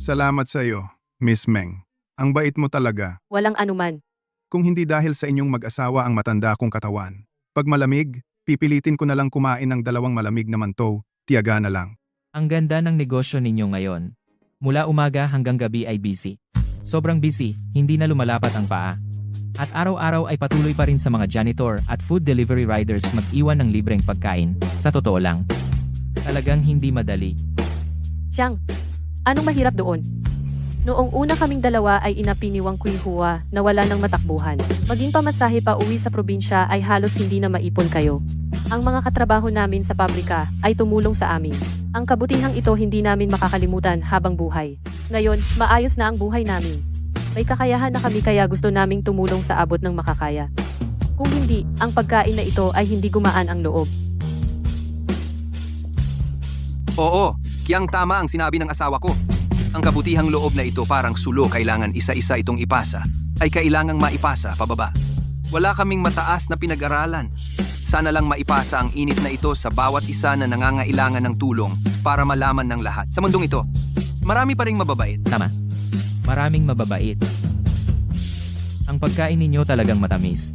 Salamat sa iyo, Miss Meng. Ang bait mo talaga. Walang anuman. Kung hindi dahil sa inyong mag-asawa ang matanda kong katawan. Pag malamig, pipilitin ko na lang kumain ng 2 malamig na mantou, tiyaga na lang. Ang ganda ng negosyo ninyo ngayon. Mula umaga hanggang gabi ay busy. Sobrang busy, hindi na lumalapat ang paa. At araw-araw ay patuloy pa rin sa mga janitor at food delivery riders mag-iwan ng libreng pagkain. Sa totoo lang, talagang hindi madali. Siyang, anong mahirap doon? Noong una kaming dalawa ay inapi ni Wang Kuihua na wala ng matakbuhan. Maging pamasahe pa uwi sa probinsya ay halos hindi na maipon kayo. Ang mga katrabaho namin sa pabrika ay tumulong sa amin. Ang kabutihang ito hindi namin makakalimutan habang buhay. Ngayon, maayos na ang buhay namin. May kakayahan na kami kaya gusto naming tumulong sa abot ng makakaya. Kung hindi, ang pagkain na ito ay hindi gumaan ang loob. oo, Qiang, tama ang sinabi ng asawa ko. Ang kabutihang loob na ito parang sulo, kailangan isa-isa itong ipasa, ay kailangang maipasa pababa. Wala kaming mataas na pinag-aralan. Sana lang maipasa ang init na ito sa bawat isa na nangangailangan ng tulong para malaman ng lahat. Sa mundong ito, marami pa ring mababait. Tama. Maraming mababait. Ang pagkain ninyo talagang matamis.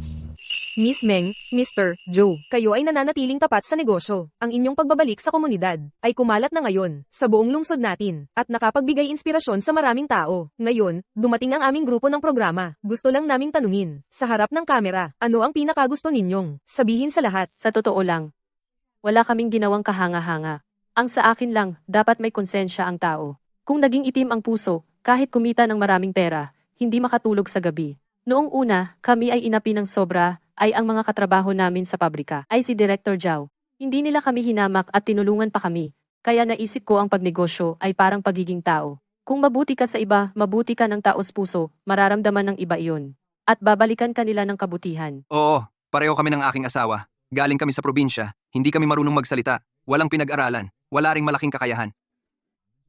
Miss Meng, Mr. Joe, kayo ay nananatiling tapat sa negosyo. Ang inyong pagbabalik sa komunidad ay kumalat na ngayon sa buong lungsod natin at nakapagbigay inspirasyon sa maraming tao. Ngayon, dumating ang aming grupo ng programa. Gusto lang naming tanungin, sa harap ng kamera, ano ang pinakagusto ninyong sabihin sa lahat? Sa totoo lang, wala kaming ginawang kahanga-hanga. Ang sa akin lang, dapat may konsensya ang tao. Kung naging itim ang puso, kahit kumita ng maraming pera, hindi makatulog sa gabi. Noong una, kami ay inapi ng sobra, ay ang mga katrabaho namin sa pabrika, ay si Director Zhao. Hindi nila kami hinamak at tinulungan pa kami. Kaya naisip ko ang pagnegosyo ay parang pagiging tao. Kung mabuti ka sa iba, mabuti ka ng taos puso, mararamdaman ng iba iyon. At babalikan kanila ng kabutihan. Oo, pareho kami ng aking asawa. Galing kami sa probinsya, hindi kami marunong magsalita, walang pinag-aralan, wala ring malaking kakayahan.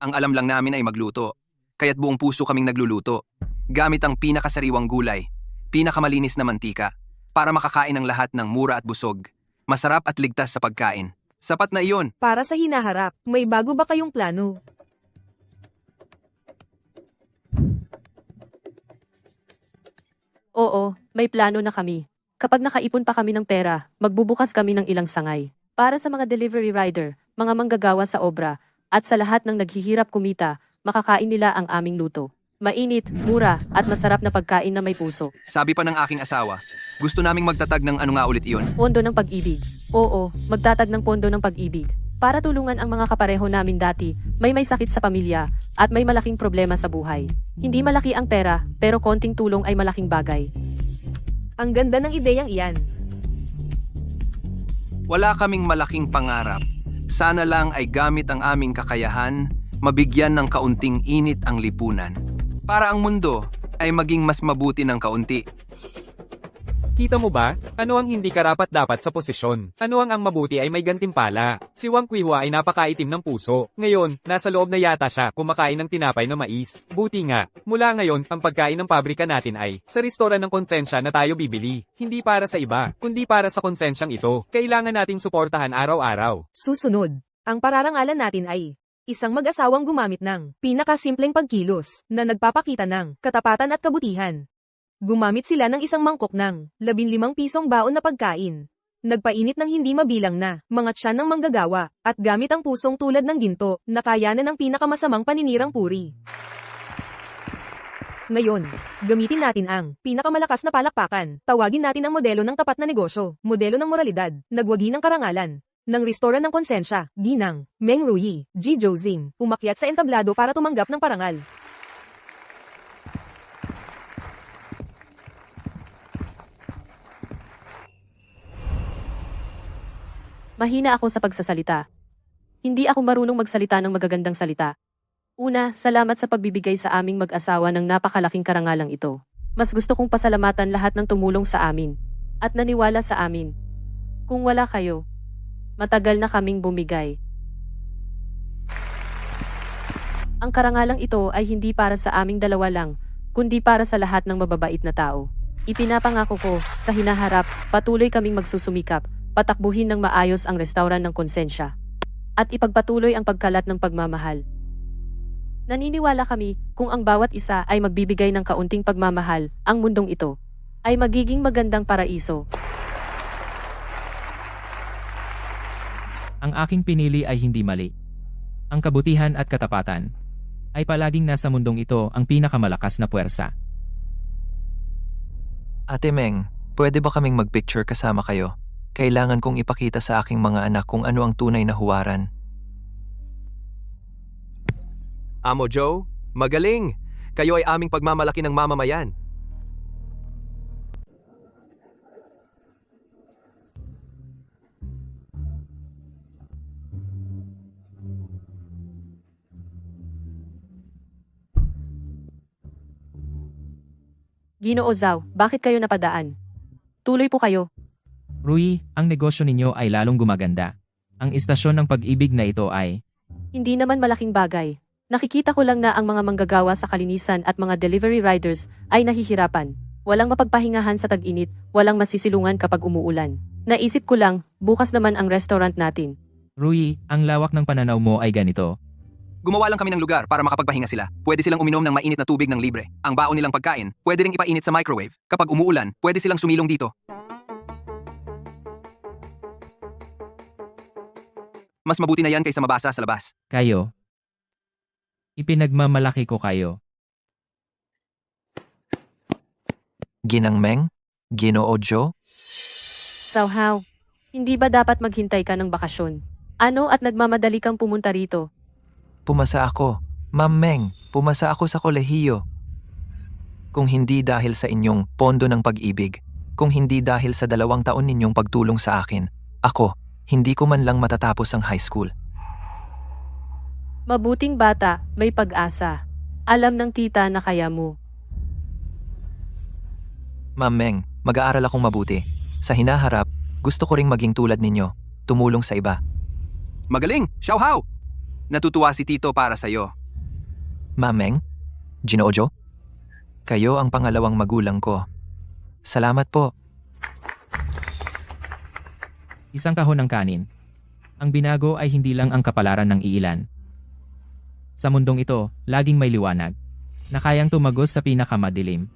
Ang alam lang namin ay magluto, kaya't buong puso kaming nagluluto. gamit ang pinakasariwang gulay, pinakamalinis na mantika, para makakain ng lahat ng mura at busog. Masarap at ligtas sa pagkain. Sapat na iyon. Para sa hinaharap, may bago ba kayong plano? Oo, may plano na kami. Kapag nakaipon pa kami ng pera, magbubukas kami ng ilang sangay. Para sa mga delivery rider, mga manggagawa sa obra, at sa lahat ng naghihirap kumita, makakain nila ang aming luto. Mainit, mura, at masarap na pagkain na may puso. Sabi pa ng aking asawa, gusto naming magtatag ng ano nga ulit iyon. Pondo ng pag-ibig. Oo, magtatag ng pondo ng pag-ibig. Para tulungan ang mga kapareho namin dati, may sakit sa pamilya, at may malaking problema sa buhay. Hindi malaki ang pera, pero konting tulong ay malaking bagay. Ang ganda ng ideyang iyan. Wala kaming malaking pangarap. Sana lang ay gamit ang aming kakayahan, mabigyan ng kaunting init ang lipunan. Para ang mundo ay maging mas mabuti ng kaunti. Kita mo ba? Ano ang hindi karapat-dapat sa posisyon? Ano ang mabuti ay may gantimpala? Si Wang Quihua ay napakaitim ng puso. Ngayon, nasa loob na yata siya kumakain ng tinapay na mais. Buti nga, mula ngayon, ang pagkain ng pabrika natin ay sa restoran ng konsensya na tayo bibili. Hindi para sa iba, kundi para sa konsensyang ito. Kailangan nating suportahan araw-araw. Susunod, ang pararangalan natin ay isang mag-asawang gumamit ng pinakasimpleng pagkilos na nagpapakita ng katapatan at kabutihan. Gumamit sila ng isang mangkok ng 15 pisong baon na pagkain. Nagpainit ng hindi mabilang na mga tiyan ng manggagawa at gamit ang pusong tulad ng ginto na kayanan ng pinakamasamang paninirang puri. Ngayon, gamitin natin ang pinakamalakas na palakpakan. Tawagin natin ang modelo ng tapat na negosyo, modelo ng moralidad, nagwagi ng karangalan, ng restoran ng konsensya, Ginang, Meng Ruyi, Ji Jozing, umakyat sa entablado para tumanggap ng parangal. Mahina ako sa pagsasalita. Hindi ako marunong magsalita ng magagandang salita. Una, salamat sa pagbibigay sa aming mag-asawa ng napakalaking karangalang ito. Mas gusto kong pasalamatan lahat ng tumulong sa amin at naniwala sa amin. Kung wala kayo, matagal na kaming bumigay. Ang karangalang ito ay hindi para sa aming dalawa lang, kundi para sa lahat ng mababait na tao. Ipinapangako ko, sa hinaharap, patuloy kaming magsusumikap, patakbuhin ng maayos ang restauran ng konsensya, at ipagpatuloy ang pagkalat ng pagmamahal. Naniniwala kami, kung ang bawat isa ay magbibigay ng kaunting pagmamahal, ang mundong ito ay magiging magandang paraiso. Ang aking pinili ay hindi mali. Ang kabutihan at katapatan ay palaging nasa mundong ito ang pinakamalakas na puwersa. Ate Meng, pwede ba kaming magpicture kasama kayo? Kailangan kong ipakita sa aking mga anak kung ano ang tunay na huwaran. Amo Joe, magaling! Kayo ay aming pagmamalaki ng mamamayan. Ginoo Zhao, bakit kayo napadaan? Tuloy po kayo. Rui, ang negosyo ninyo ay lalong gumaganda. Ang istasyon ng pag-ibig na ito ay Hindi naman malaking bagay. Nakikita ko lang na ang mga manggagawa sa kalinisan at mga delivery riders ay nahihirapan. Walang mapagpahingahan sa tag-init, walang masisilungan kapag umuulan. Naisip ko lang, bukas naman ang restaurant natin. Rui, ang lawak ng pananaw mo ay ganito. Gumawa lang kami ng lugar para makapagpahinga sila. Pwede silang uminom ng mainit na tubig ng libre. Ang baon nilang pagkain, pwede ring ipainit sa microwave. Kapag umuulan, pwede silang sumilong dito. Mas mabuti na yan kaysa mabasa sa labas. Kayo. Ipinagmamalaki ko kayo. Ginang Meng? Ginoo Joe? Somehow, hindi ba dapat maghintay ka ng bakasyon? Ano at nagmamadali kang pumunta rito? Pumasa ako. Ma'am Meng, pumasa ako sa kolehiyo. Kung hindi dahil sa inyong pondo ng pag-ibig, kung hindi dahil sa 2 taon ninyong pagtulong sa akin, ako, hindi ko man lang matatapos ang high school. Mabuting bata, may pag-asa. Alam ng tita na kaya mo. Ma'am Meng, mag-aaral akong mabuti. Sa hinaharap, gusto ko ring maging tulad ninyo, tumulong sa iba. Magaling! Xiao Hao! Natutuwa si Tito para sa'yo. Ma'am Meng? Ginoo Joe? Kayo ang pangalawang magulang ko. Salamat po. Isang kahon ng kanin. Ang binago ay hindi lang ang kapalaran ng iilan. Sa mundong ito, laging may liwanag, na kayang tumagos sa pinakamadilim.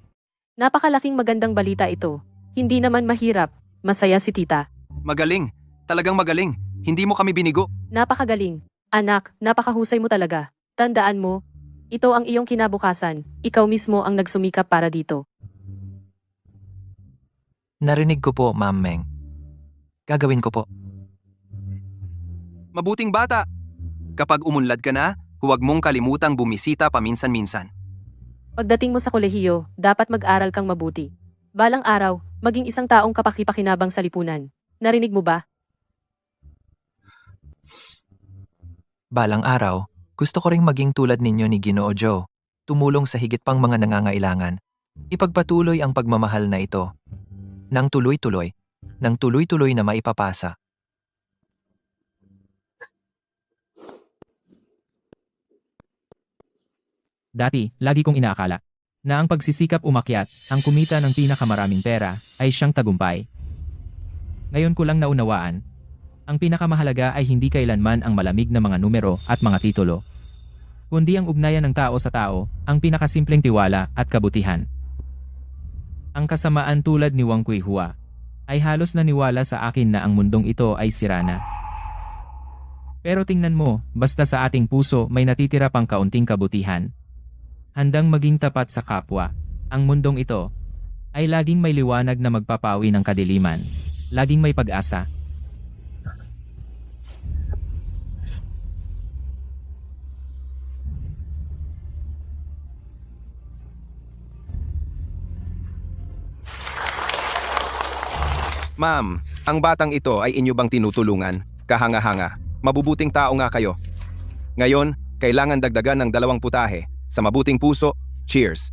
Napakalaking magandang balita ito. Hindi naman mahirap. Masaya si tita. Magaling. Talagang magaling. Hindi mo kami binigo. Napakagaling. Anak, napakahusay mo talaga. Tandaan mo, ito ang iyong kinabukasan. Ikaw mismo ang nagsumikap para dito. Narinig ko po, Ma'am Meng. Gagawin ko po. Mabuting bata. Kapag umunlad ka na, huwag mong kalimutang bumisita paminsan-minsan. Pagdating mo sa kolehiyo, dapat mag-aral kang mabuti. Balang araw, maging isang taong kapaki-pakinabang sa lipunan. Narinig mo ba? Balang araw, gusto ko ring maging tulad ninyo ni Ginoo Joe. Tumulong sa higit pang mga nangangailangan. Ipagpatuloy ang pagmamahal na ito. Nang tuloy-tuloy na maipapasa. Dati, lagi kong inaakala na ang pagsisikap umakyat, ang kumita ng pinakamaraming pera, ay siyang tagumpay. Ngayon ko lang naunawaan, ang pinakamahalaga ay hindi kailanman ang malamig na mga numero at mga titulo, kundi ang ugnayan ng tao sa tao, ang pinakasimpleng tiwala at kabutihan. Ang kasamaan tulad ni Wang Kuihua ay halos naniwala sa akin na ang mundong ito ay sira na. Pero tingnan mo, basta sa ating puso may natitira pang kaunting kabutihan, handang maging tapat sa kapwa, ang mundong ito ay laging may liwanag na magpapawi ng kadiliman, laging may pag-asa. Ma'am, ang batang ito ay inyo bang tinutulungan? Kahanga-hanga. Mabubuting tao nga kayo. Ngayon, kailangan dagdagan ng 2 putahe. Sa mabuting puso, cheers!